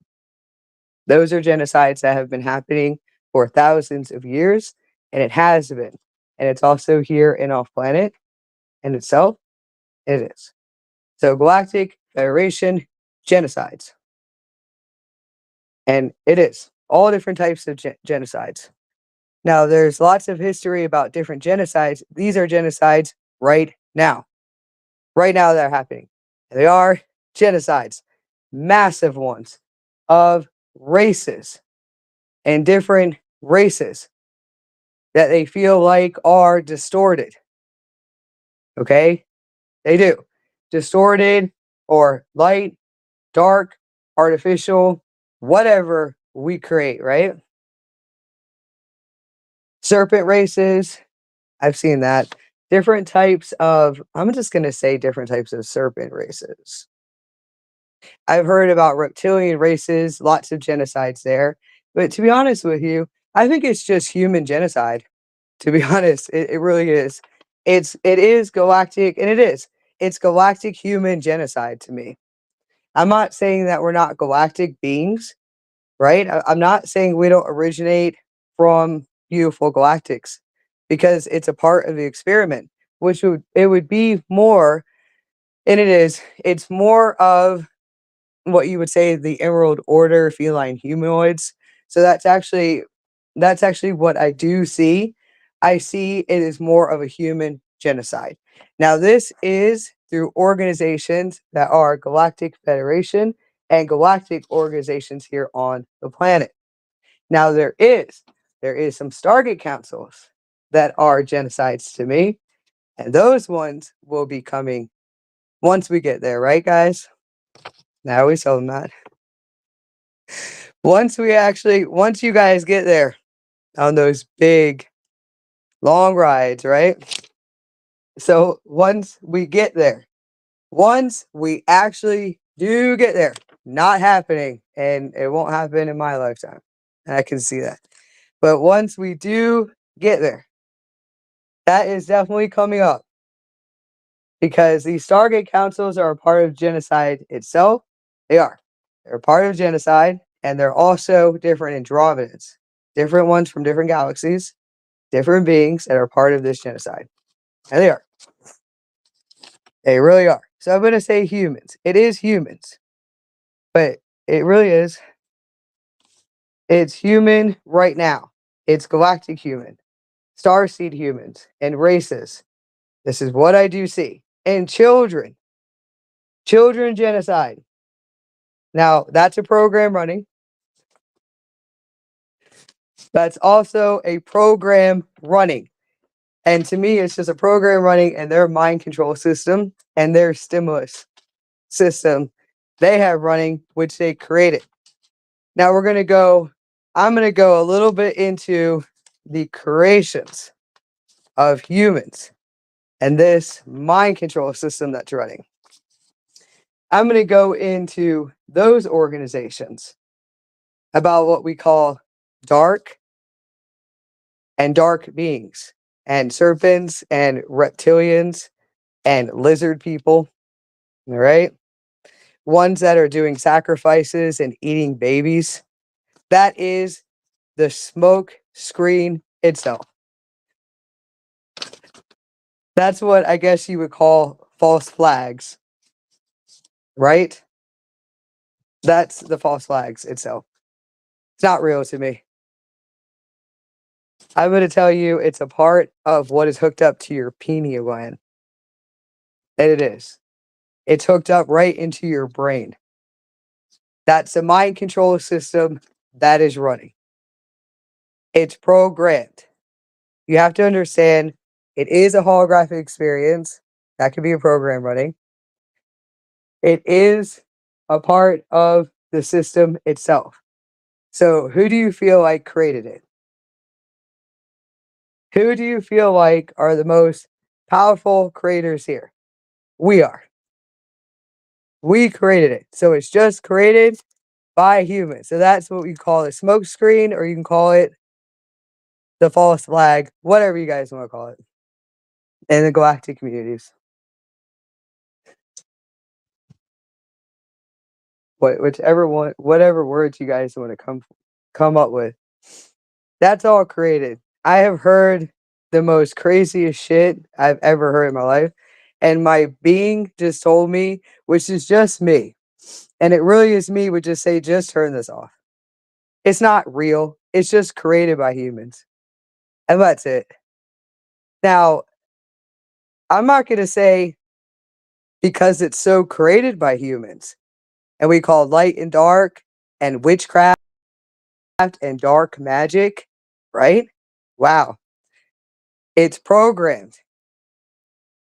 Those are genocides that have been happening for thousands of years, and it has been. And it's also here in off planet in itself. It is. So Galactic Federation genocides. And it is all different types of genocides. Now, there's lots of history about different genocides. These are genocides right now. Right now, they're happening. They are genocides, massive ones of races and different races that they feel like are distorted. Okay? They do. Distorted or light, dark, artificial, whatever we create, right? Serpent races, I've seen that. Different types of, I'm just going to say different types of serpent races. I've heard about reptilian races, lots of genocides there. But to be honest with you, I think it's just human genocide. To be honest, it really is. It is galactic, and it is. It's galactic human genocide to me. I'm not saying that we're not galactic beings, right? I'm not saying we don't originate from beautiful galactics because it's a part of the experiment, which would be more, and it is. It's more of what you would say the Emerald Order feline humanoids. So that's actually what I do see. I see it is more of a human genocide. Now, this is through organizations that are Galactic Federation and galactic organizations here on the planet. Now, there is some Stargate councils that are genocides to me, and those ones will be coming once we get there, right, guys? I always tell them that. Once you guys get there on those big, long rides, right? So once we get there, once we actually do get there, not happening, and it won't happen in my lifetime. I can see that. But once we do get there, that is definitely coming up because these Stargate councils are a part of genocide itself. They are. They're a part of genocide, and they're also different Andromedas, different ones from different galaxies, different beings that are part of this genocide. And they are. They really are. So I'm going to say humans. It is humans, but it really is. It's human right now. It's galactic human, starseed humans, and races. This is what I do see. And children genocide. Now, that's a program running. That's also a program running. And to me, it's just a program running and their mind control system and their stimulus system they have running, which they created. Now I'm going to go a little bit into the creations of humans and this mind control system that's running. I'm going to go into those organizations about what we call dark and dark beings and serpents and reptilians and lizard people, all right? Ones that are doing sacrifices and eating babies. That is the smoke screen itself. That's what I guess you would call false flags, right? That's the false flags itself. It's not real to me. I'm going to tell you it's a part of what is hooked up to your pineal gland. And it is. It's hooked up right into your brain. That's a mind control system that is running. It's programmed. You have to understand it is a holographic experience. That could be a program running. It is a part of the system itself. So, who do you feel like created it? Who do you feel like are the most powerful creators here? We are. We created it. So, it's just created by humans. So, that's what we call a smoke screen, or you can call it the false flag, whatever you guys want to call it, in the galactic communities. Whichever one, whatever words you guys want to come up with. That's all created. I have heard the most craziest shit I've ever heard in my life. And my being just told me, which is just me, and it really is me, would just say, just turn this off. It's not real. It's just created by humans. And that's it. Now, I'm not going to say because it's so created by humans and we call light and dark and witchcraft and dark magic, right? Wow. It's programmed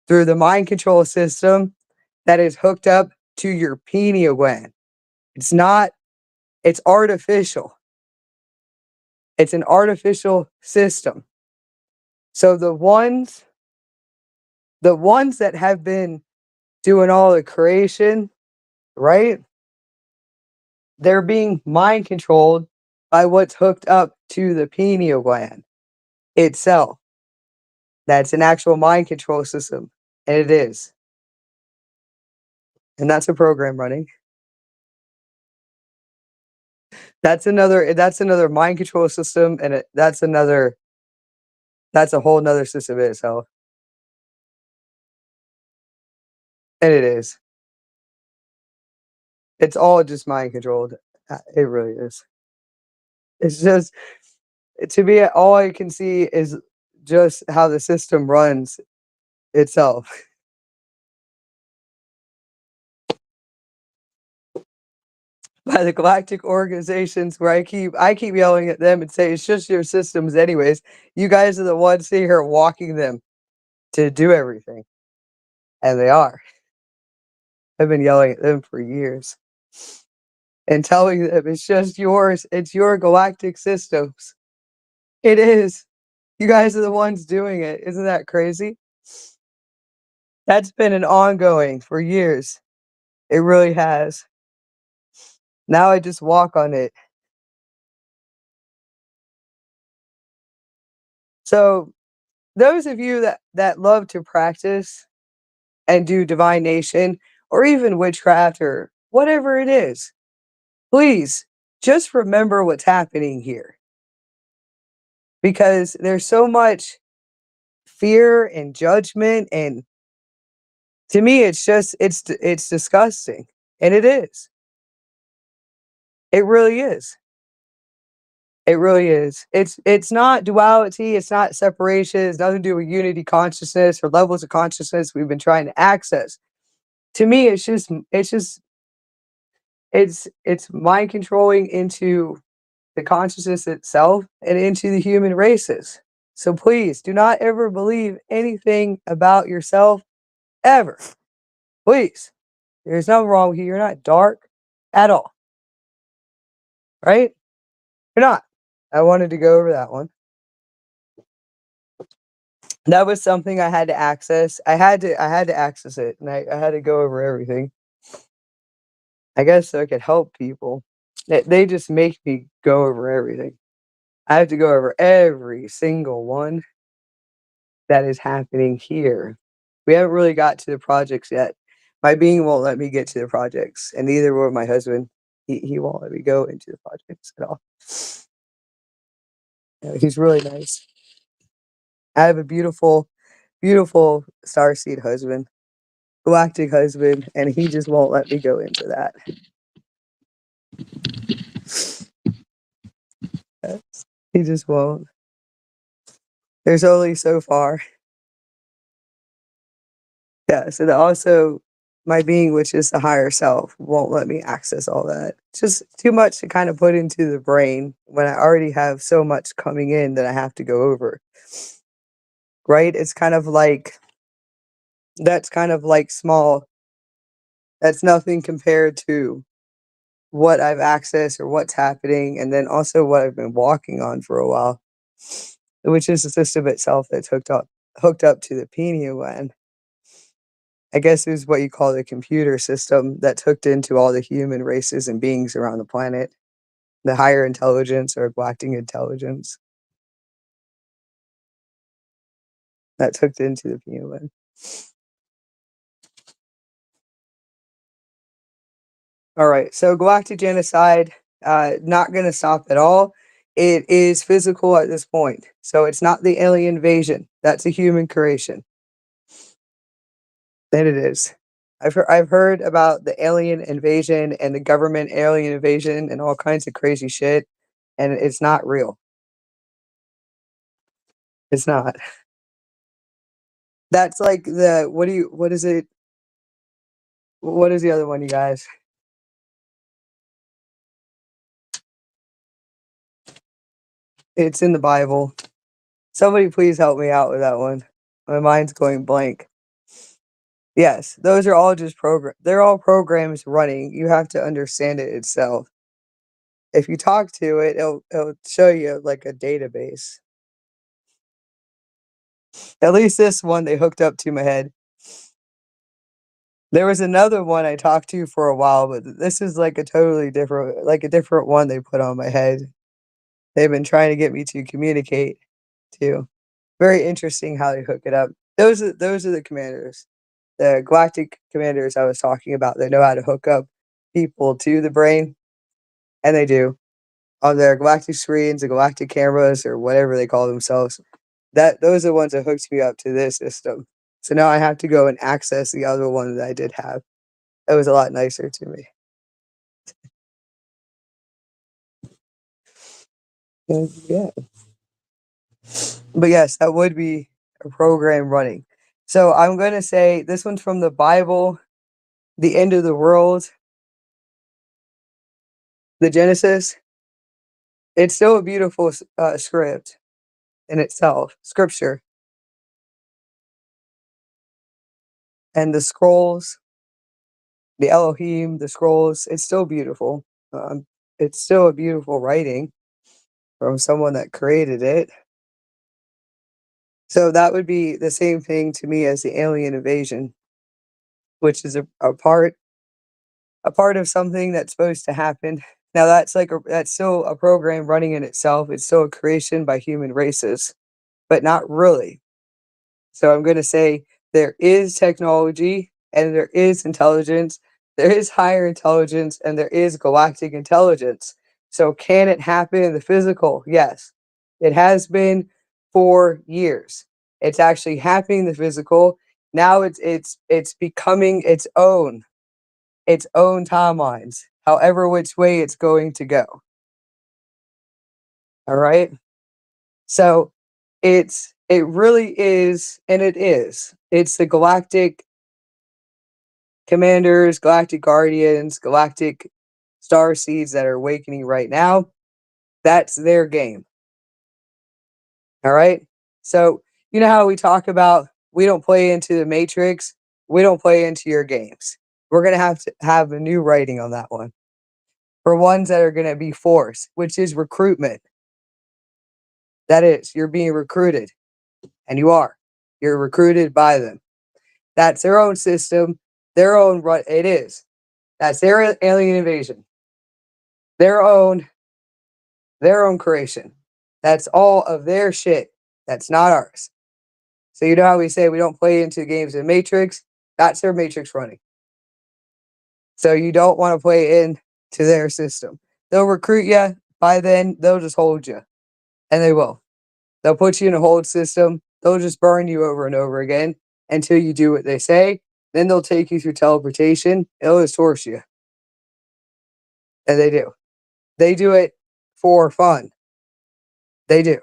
through the mind control system that is hooked up to your pineal gland. It's not, it's artificial. It's an artificial system. So the ones that have been doing all the creation, right? They're being mind controlled by what's hooked up to the pineal gland itself. That's an actual mind control system. And it is. And that's a program running. That's another mind control system, and that's a whole nother system in itself. And it is. It's all just mind controlled. It really is. It's just, to me, all I can see is just how the system runs itself. By the galactic organizations where I keep yelling at them and say it's just your systems anyways. You guys are the ones sitting here walking them to do everything. And they are. I've been yelling at them for years and telling them it's just yours. It's your galactic systems. It is. You guys are the ones doing it. Isn't that crazy? That's been an ongoing for years. It really has. Now I just walk on it. So those of you that love to practice and do divination or even witchcraft or whatever it is, please just remember what's happening here. Because there's so much fear and judgment, and to me it's just it's disgusting. And it is. It really is. It really is. It's not duality, it's not separation, it's nothing to do with unity consciousness or levels of consciousness we've been trying to access. To me, it's just It's mind controlling into the consciousness itself and into the human races. So please do not ever believe anything about yourself ever. Please. There's nothing wrong with you. You're not dark at all. Right? You're not. I wanted to go over that one. That was something I had to access. I had to access it, and I had to go over everything. I guess so I could help people. They just make me go over everything. I have to go over every single one that is happening here. We haven't really got to the projects yet. My being won't let me get to the projects, and neither will my husband. He won't let me go into the projects at all. Yeah, he's really nice. I have a beautiful, beautiful starseed husband, galactic husband, and he just won't let me go into that. Yes, he just won't. There's only so far. Yes, and also my being, which is the higher self, won't let me access all that. It's just too much to kind of put into the brain when I already have so much coming in that I have to go over. Right? It's kind of like that's kind of like small. That's nothing compared to what I've accessed or what's happening, and then also what I've been walking on for a while, which is the system itself that's hooked up to the pineal gland. I guess is what you call the computer system that's hooked into all the human races and beings around the planet, the higher intelligence or galactic intelligence that's hooked into the pineal gland. All right, so galactic genocide, not going to stop at all. It is physical at this point, so it's not the alien invasion. That's a human creation. That it is. I've heard about the alien invasion and the government alien invasion and all kinds of crazy shit, and it's not real. It's not. That's like the what is it? What is the other one, you guys? It's in the Bible. Somebody please help me out with that one. My mind's going blank. Yes, those are all just they're all programs running. You have to understand it itself. If you talk to it, it'll show you like a database. At least this one they hooked up to my head. There was another one I talked to for a while, but this is like a totally different like a different one they put on my head. They've been trying to get me to communicate too. Very interesting how they hook it up. Those are the commanders. The galactic commanders I was talking about, they know how to hook up people to the brain, and they do. On their galactic screens, the galactic cameras, or whatever they call themselves. Those are the ones that hooked me up to this system. So now I have to go and access the other one that I did have. It was a lot nicer to me. And yeah. But yes, that would be a program running. So I'm going to say this one's from the Bible, the end of the world, the Genesis. It's still a beautiful script in itself, scripture, and the scrolls, the Elohim, the scrolls. It's still beautiful. It's still a beautiful writing from someone that created it. So that would be the same thing to me as the alien invasion, which is a part of something that's supposed to happen. Now that's still a program running in itself. It's still a creation by human races, but not really. So I'm going to say there is technology and there is intelligence, there is higher intelligence, and there is galactic intelligence. So can it happen in the physical? Yes. It has been for years. It's actually happening in the physical. Now it's becoming its own timelines, however which way it's going to go. All right. So it really is, and it is. It's the galactic commanders, galactic guardians, galactic starseeds that are awakening right now. That's their game. All right. So, you know how we talk about we don't play into the matrix, we don't play into your games. We're going to have a new writing on that one for ones that are going to be forced, which is recruitment. That is, you're being recruited, and you are. You're recruited by them. That's their own system, their own right. It is. That's their alien invasion, their own creation. That's all of their shit. That's not ours. So you know how we say we don't play into games in Matrix? That's their Matrix running. So you don't want to play into their system. They'll recruit you. By then, they'll just hold you. And they will. They'll put you in a hold system. They'll just burn you over and over again until you do what they say. Then they'll take you through teleportation. It'll just torch you. And they do. They do it for fun. They do.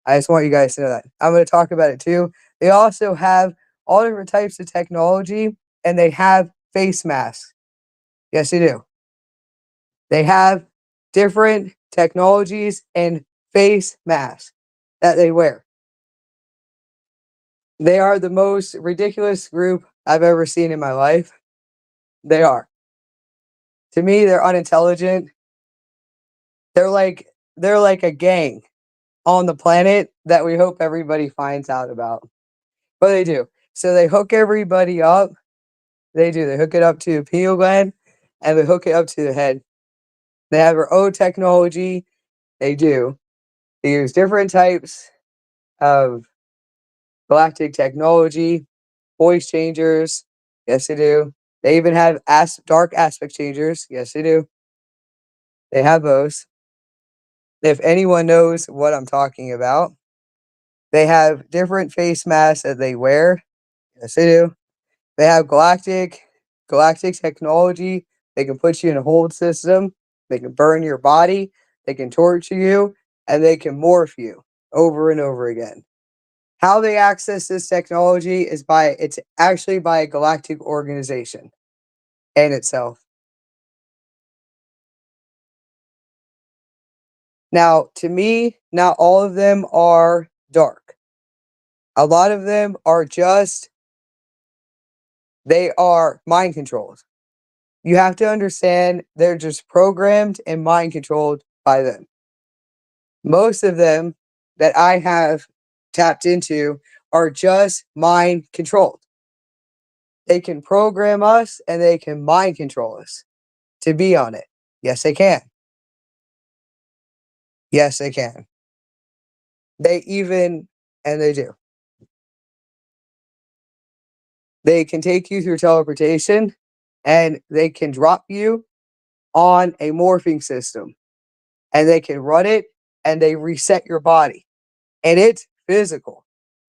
I just want you guys to know that. I'm going to talk about it too. They also have all different types of technology, and they have face masks. Yes, they do. They have different technologies and face masks that they wear. They are the most ridiculous group I've ever seen in my life. They are. To me, they're unintelligent. They're like a gang on the planet that we hope everybody finds out about. But they do. So they hook everybody up. They do. They hook it up to the pineal gland and they hook it up to the head. They have their own technology. They do. They use different types of galactic technology, voice changers. Yes, they do. They even have dark aspect changers. Yes, they do. They have those. If anyone knows what I'm talking about, they have different face masks that they wear. Yes, they do. They have galactic technology. They can put you in a hold system. They can burn your body. They can torture you, and they can morph you over and over again. How they access this technology is it's actually by a galactic organization in itself. Now, to me, not all of them are dark. A lot of them are they are mind controlled. You have to understand they're just programmed and mind controlled by them. Most of them that I have tapped into are just mind controlled. They can program us and they can mind control us to be on it. Yes, they can. Yes, they can. And they do. They can take you through teleportation and they can drop you on a morphing system and they can run it and they reset your body. And it's physical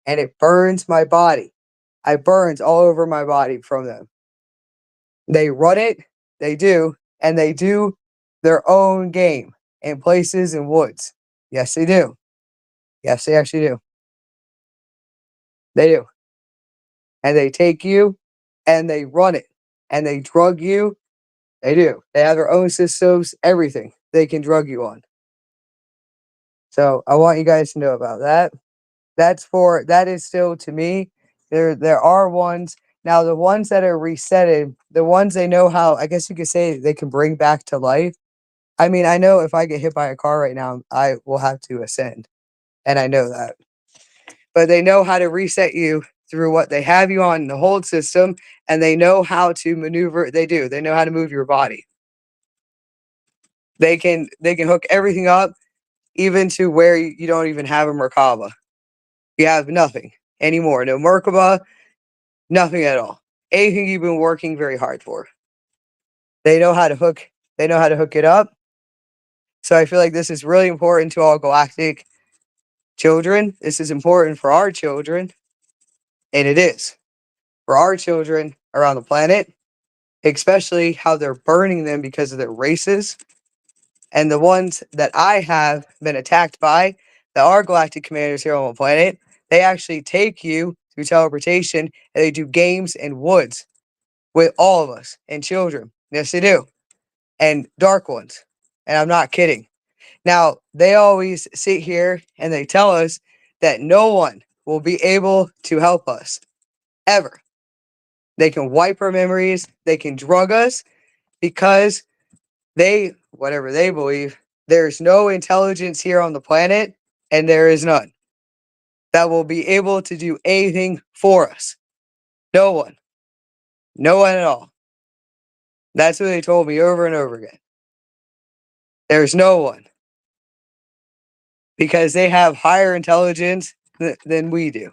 and it burns my body. I burns all over my body from them. They run it, they do, and they do their own game in places and woods. Yes, they do. Yes, they actually do. They do. And they take you and they run it and they drug you. They do. They have their own systems, everything they can drug you on. So I want you guys to know about that. That is still to me. There are ones now, the ones that are resetted, the ones they know how, I guess you could say they can bring back to life. I mean, I know if I get hit by a car right now, I will have to ascend. And I know that. But they know how to reset you through what they have you on the hold system, and they know how to maneuver. They do. They know how to move your body. They can hook everything up, even to where you don't even have a Merkaba. You have nothing anymore. No Merkaba, nothing at all. Anything you've been working very hard for. They know how to hook. They know how to hook it up. So I feel like this is really important to all galactic children. This is important for our children, and it is for our children around the planet, especially how they're burning them because of their races. And the ones that I have been attacked by, that are galactic commanders here on the planet, they actually take you through teleportation and they do games in woods with all of us and children. Yes, they do. and dark ones. And I'm not kidding. Now, they always sit here and they tell us that no one will be able to help us ever. They can wipe our memories, they can drug us because they, whatever they believe, there's no intelligence here on the planet, and there is none that will be able to do anything for us. No one. No one at all. That's what they told me over and over again. There's no one. Because they have higher intelligence than we do.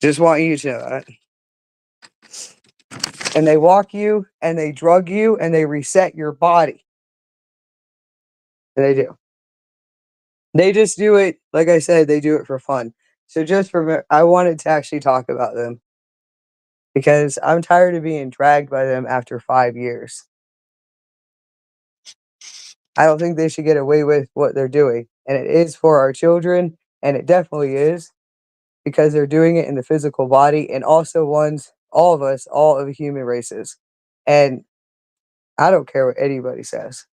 Just want you to know that. And they walk you, and they drug you, and they reset your body. And they do. They just do it, like I said, they do it for fun. So just remember, I wanted to actually talk about them because I'm tired of being dragged by them after 5 years. I don't think they should get away with what they're doing. And it is for our children, and it definitely is because they're doing it in the physical body and also ones, all of us, all of the human races. And I don't care what anybody says.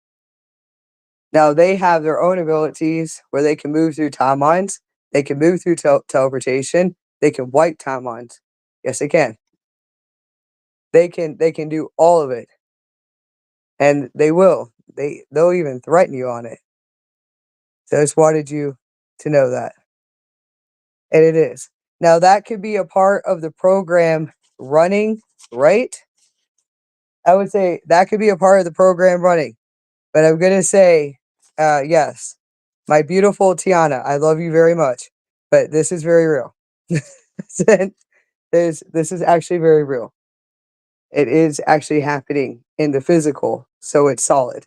Now, they have their own abilities where they can move through timelines, they can move through teleportation, they can wipe timelines. Yes, they can. They can do all of it. And they will. They'll even threaten you on it. So I just wanted you to know that. And it is. Now that could be a part of the program running, right? I would say that could be a part of the program running. But I'm gonna say, yes. My beautiful Tiana, I love you very much. But this is very real. This is actually very real. It is actually happening in the physical, so it's solid.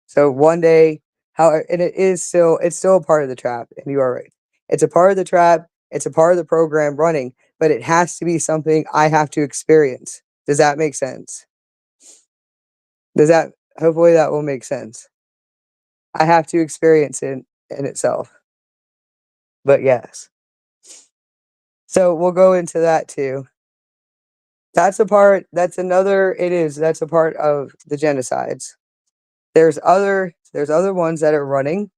So one day, how and it's still a part of the trap, and you are right. It's a part of the trap, it's a part of the program running, but it has to be something I have to experience. Does that make sense? Does that hopefully that will make sense. I have to experience it in itself. But yes. So we'll go into that too. That's a part, that's another it is, that's a part of the genocides. There's other ones that are running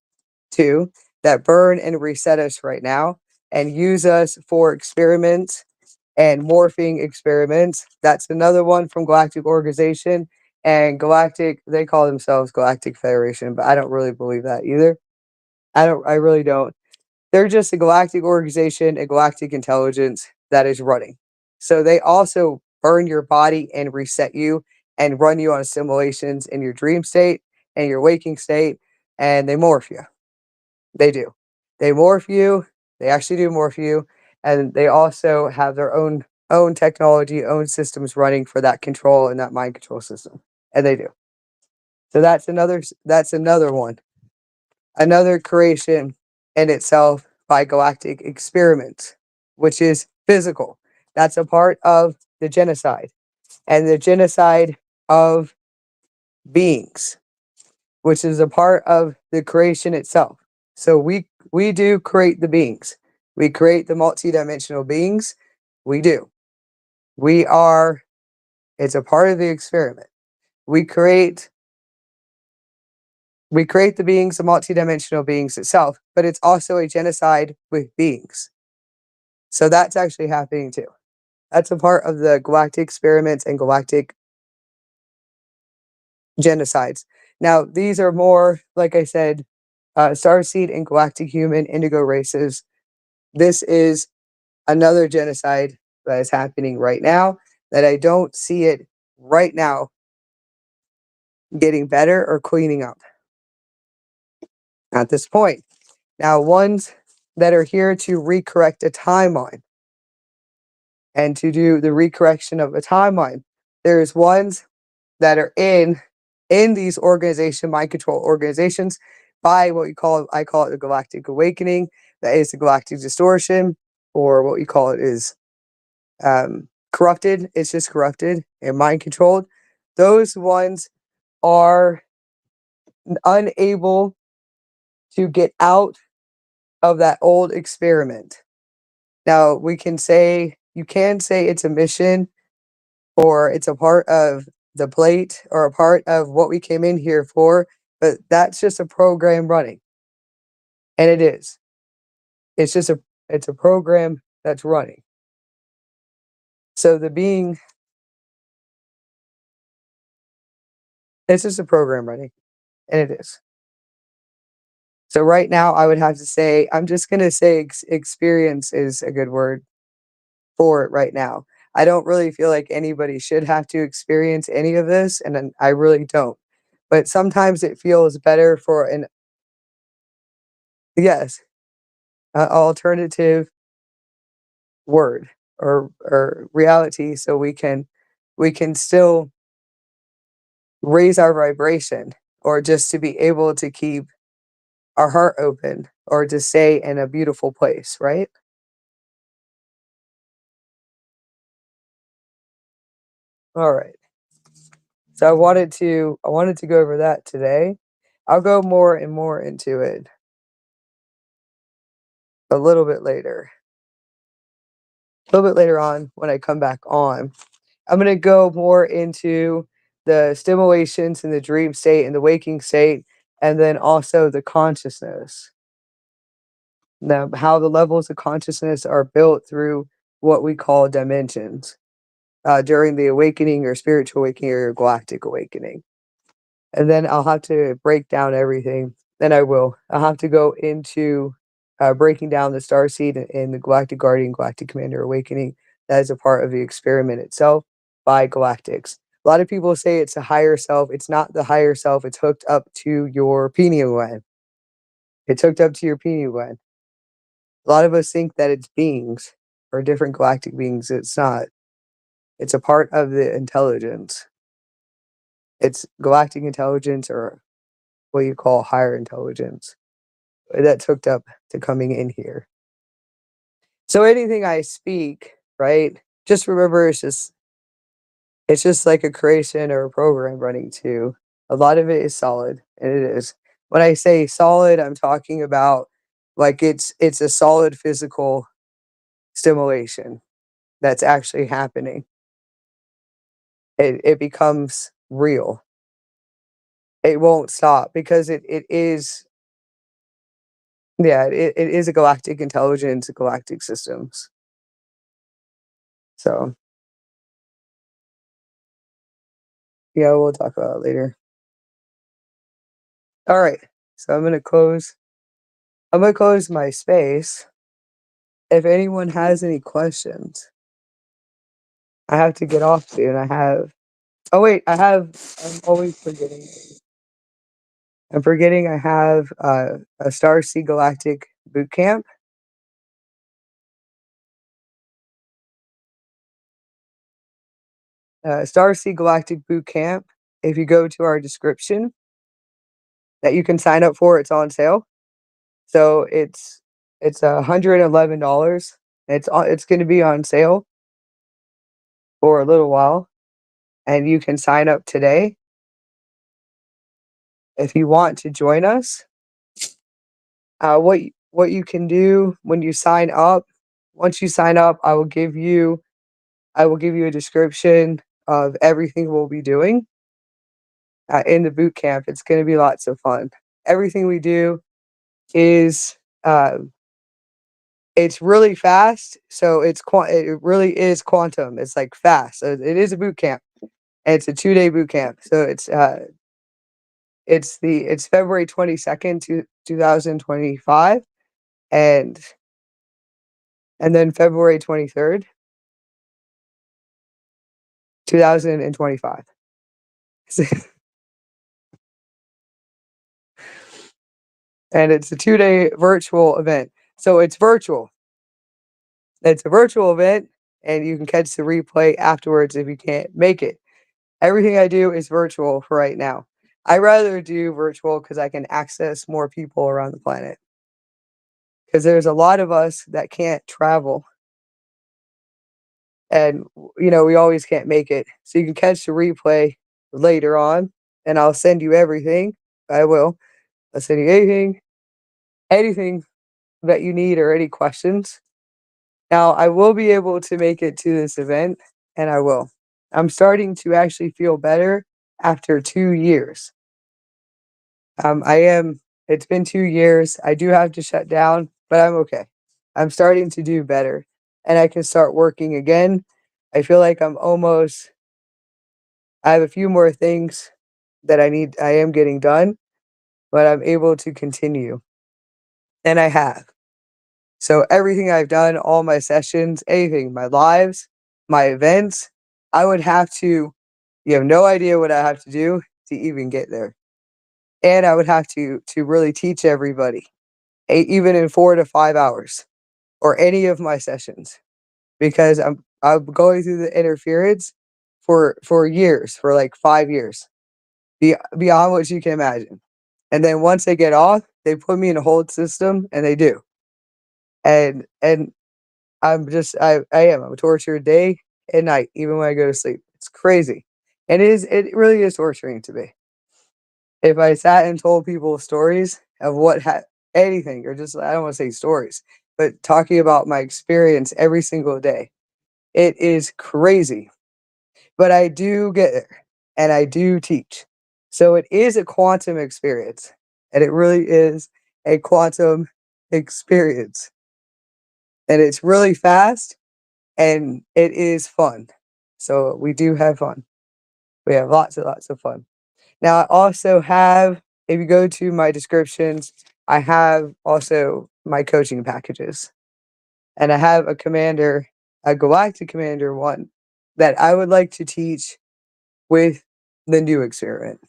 too that burn and reset us right now and use us for experiments and morphing experiments. That's another one from Galactic Organization and Galactic. They call themselves Galactic Federation, but I don't really believe that either. I really don't. They're just a galactic organization, a galactic intelligence that is running. So they also burn your body and reset you and run you on simulations in your dream state and your waking state, and they morph you. They do. They morph you. They actually do morph you, and they also have their own technology, own systems running for that control and that mind control system, and they do. So that's another one, another creation in itself by galactic experiments, which is physical. That's a part of the genocide and the genocide of beings, which is a part of the creation itself. So we do create the beings. We create the multidimensional beings. We do. We are it's a part of the experiment. We create we create the beings, the multidimensional beings itself, but it's also a genocide with beings. So that's actually happening too. That's a part of the galactic experiments and galactic genocides. Now, these are more, like I said, Starseed and galactic human indigo races. This is another genocide that is happening right now that I don't see it right now getting better or cleaning up at this point. Now, ones that are here to recorrect a timeline and to do the recorrection of a timeline. There's ones that are in these mind control organizations by what I call it the Galactic Awakening. That is the Galactic Distortion, or what we call it is corrupted. It's just corrupted and mind controlled. Those ones are unable to get out of that old experiment. Now you can say it's a mission or it's a part of the plate or a part of what we came in here for, but that's just a program running. And it is. It's just a program that's running. So the being it's just a program running, and it is. So right now, I would have to say, I'm just gonna say experience is a good word for it right now. I don't really feel like anybody should have to experience any of this, and then I really don't. But sometimes it feels better for an yes, alternative word or reality, so we can still raise our vibration, or just to be able to keep our heart open, or to stay in a beautiful place, right? All right. So I wanted to go over that today. I'll go more and more into it a little bit later. A little bit later on when I come back on. I'm going to go more into the stimulations in the dream state and the waking state, and then also the consciousness. Now, how the levels of consciousness are built through what we call dimensions during the awakening or spiritual awakening or galactic awakening. And then I'll have to break down everything. Then I will. I'll have to go into breaking down the Starseed and the Galactic Guardian, Galactic Commander Awakening. That is a part of the experiment itself by Galactics. A lot of people say it's a higher self. It's not the higher self. It's hooked up to your pineal gland. It's hooked up to your pineal gland. A lot of us think that it's beings or different galactic beings. It's not. It's a part of the intelligence. It's galactic intelligence, or what you call higher intelligence, that's hooked up to coming in here. So anything I speak, right? Just remember, it's just like a creation or a program running too. A lot of it is solid, and it is. When I say solid, I'm talking about like it's a solid physical stimulation that's actually happening. It becomes real. It won't stop because it is, yeah, it is a galactic intelligence, galactic systems. So yeah, we'll talk about it later. All right. So I'm gonna close my space. If anyone has any questions, I have to get off soon. Oh wait, I'm always forgetting. I'm forgetting I have a Starseed Galactic boot camp. Starseed Galactic boot camp. If you go to our description that you can sign up for, it's on sale. So it's $111. It's going to be on sale for a little while, and you can sign up today if you want to join us. What you can do when you sign up, once you sign up, I will give you a description of everything we'll be doing in the boot camp. It's going to be lots of fun. Everything we do is uh, it's really fast, so it really is quantum. It's like fast. So it is a boot camp, and it's a 2-day boot camp. So it's February 22nd, 2025, and then February 23rd, 2025. And it's a 2-day virtual event. So it's virtual. It's a virtual event, and you can catch the replay afterwards if you can't make it. Everything I do is virtual for right now. I rather do virtual because I can access more people around the planet. Because there's a lot of us that can't travel, and we always can't make it. So you can catch the replay later on, and I'll send you everything. I will. I'll send you anything that you need or any questions. Now, I will be able to make it to this event, and I will. I'm starting to actually feel better after 2 years. I am It's been 2 years. I do have to shut down, but I'm okay. I'm starting to do better, and I can start working again. I feel like I have a few more things that I am getting done, but I'm able to continue, and I have. So everything I've done, all my sessions, anything, my lives, my events, I would have to you have no idea what I have to do to even get there. And I would have to really teach everybody, even in 4 to 5 hours or any of my sessions because I'm going through the interference for years, for like 5 years, beyond what you can imagine. And then once they get off, they put me in a hold system, and they do. And I'm tortured day and night, even when I go to sleep. It's crazy. It really is torturing to me. If I sat and told people stories of anything, or just I don't want to say stories, but talking about my experience every single day, it is crazy. But I do get there and I do teach. So it is a quantum experience. And it really is a quantum experience. And it's really fast and it is fun. So we do have fun. We have lots and lots of fun. Now, I also have, if you go to my descriptions, I have also my coaching packages. And I have a Galactic Commander one that I would like to teach with the new experiment.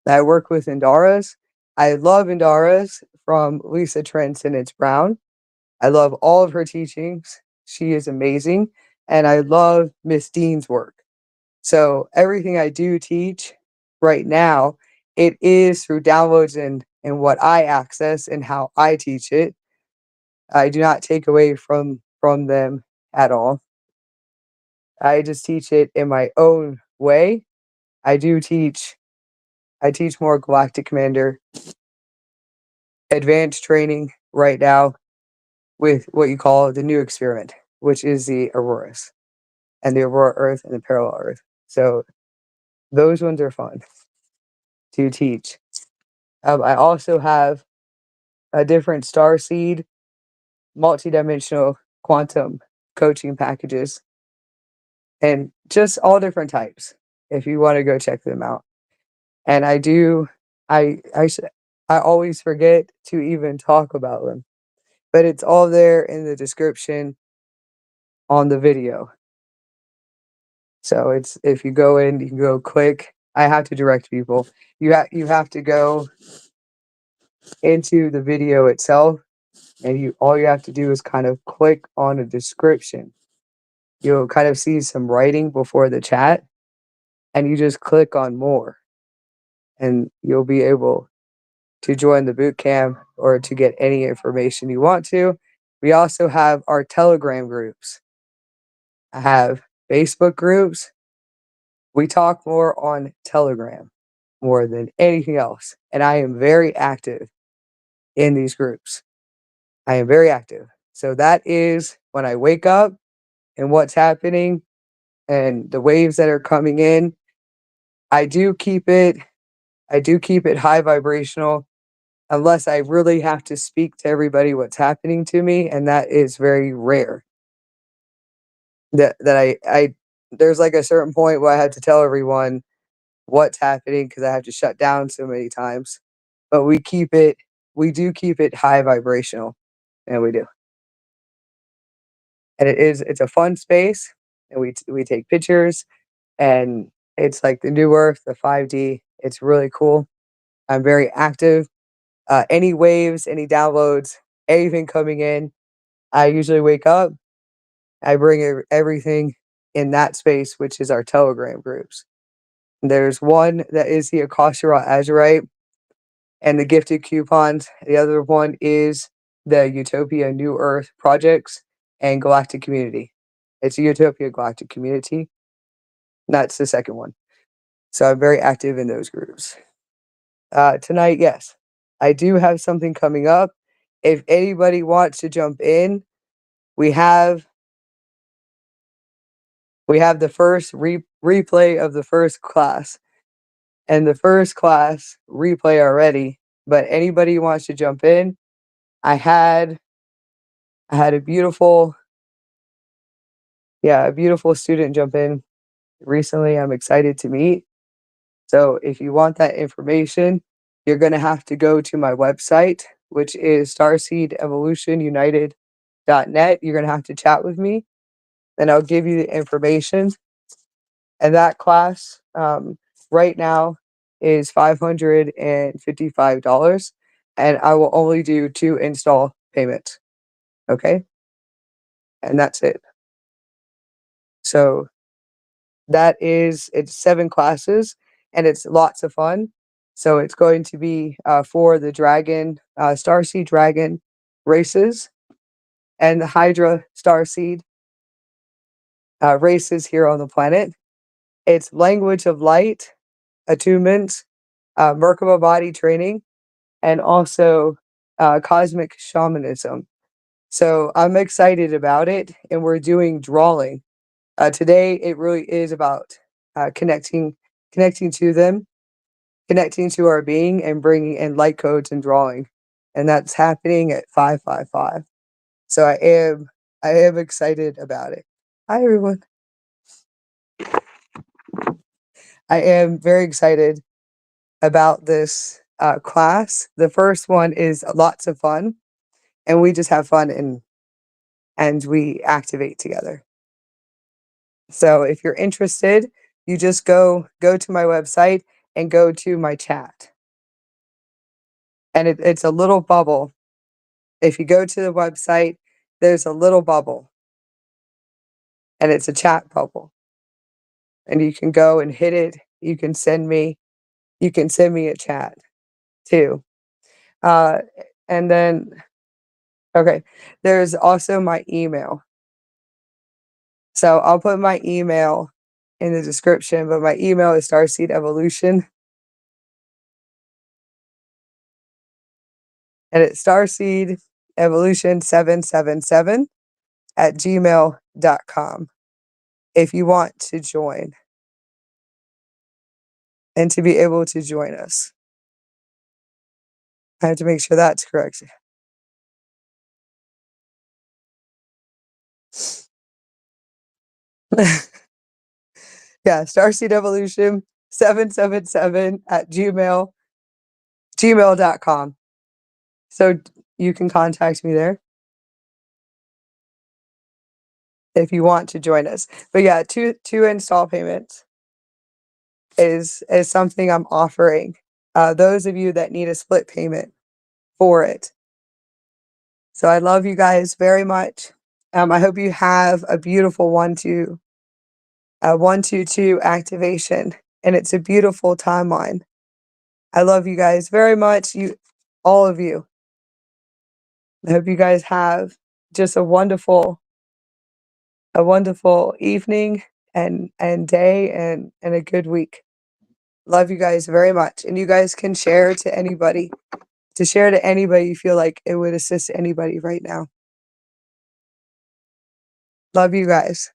I work with Indaras. I love Indaras from Lisa Transcendence Brown. I love all of her teachings. She is amazing. And I love Miss Dean's work. So everything I do teach right now, it is through downloads and what I access and how I teach it. I do not take away from them at all. I just teach it in my own way. I do teach I teach more Galactic Commander advanced training right now with what you call the new experiment, which is the Auroras and the Aurora Earth and the Parallel Earth. So those ones are fun to teach. I also have a different Starseed multidimensional quantum coaching packages and just all different types if you want to go check them out. And I do I s- I always forget to even talk about them, but it's all there in the description on the video. So it's if you go in, you can go click. I have to direct people. You have to go into the video itself, and you all you have to do is kind of click on a description. You'll kind of see some writing before the chat, and you just click on more, and you'll be able to join the boot camp or to get any information you want to. We also have our Telegram groups. I have Facebook groups. We talk more on Telegram more than anything else. And I am very active in these groups. I am very active. So that is when I wake up and what's happening and the waves that are coming in. I do keep it I do keep it high vibrational unless I really have to speak to everybody what's happening to me, and that is very rare. That I There's like a certain point where I have to tell everyone what's happening because I have to shut down so many times. But we do keep it high vibrational, and we do. And it's a fun space, and we take pictures, and it's like the new Earth, the 5D. It's really cool. I'm very active. Any waves, any downloads, anything coming in, I usually wake up. I bring everything in that space, which is our Telegram groups. There's one that is the AKASHA AZURITE and the gifted coupons. The other one is the Utopia New Earth projects and Galactic Community. It's a Utopia Galactic Community. That's the second one. So I'm very active in those groups. Tonight, yes, I do have something coming up. If anybody wants to jump in, we have We have the first replay of the first class, and the first class replay already. But anybody who wants to jump in, I had a beautiful, a beautiful student jump in recently. I'm excited to meet. So if you want that information, you're going to have to go to my website, which is starseedevolutionunited.net. You're going to have to chat with me, and I'll give you the information. And that class right now is $555, and I will only do 2 install payments. Okay? And that's it. So it's 7 classes, and it's lots of fun. So it's going to be for the dragon, Starseed dragon races, and the Hydra Starseed races here on the planet. It's language of light, attunements, Merkaba body training, and also cosmic shamanism. So I'm excited about it, and we're doing drawing. Today, it really is about connecting to them, connecting to our being, and bringing in light codes and drawing, and that's happening at 555. So I am excited about it. Hi everyone. I am very excited about this class. The first one is lots of fun, and we just have fun and we activate together. So if you're interested, you just go to my website and go to my chat. And it's a little bubble. If you go to the website, there's a little bubble, and it's a chat bubble. And you can go and hit it. You can send me a chat too. Uh, and then, okay, there's also my email. So I'll put my email in the description, but my email is starseedevolution, and it's starseedevolution777@gmail.com if you want to join and to be able to join us. I have to make sure that's correct. Yeah, starseedevolution777@gmail.com. So you can contact me there if you want to join us. But yeah, two install payments is something I'm offering. Those of you that need a split payment for it. So I love you guys very much. I hope you have a beautiful 122 activation, and it's a beautiful timeline. I love you guys very much. All of you. I hope you guys have just a wonderful evening and day and a good week. Love you guys very much. And you guys can share to anybody. To share to anybody you feel like it would assist anybody right now. Love you guys.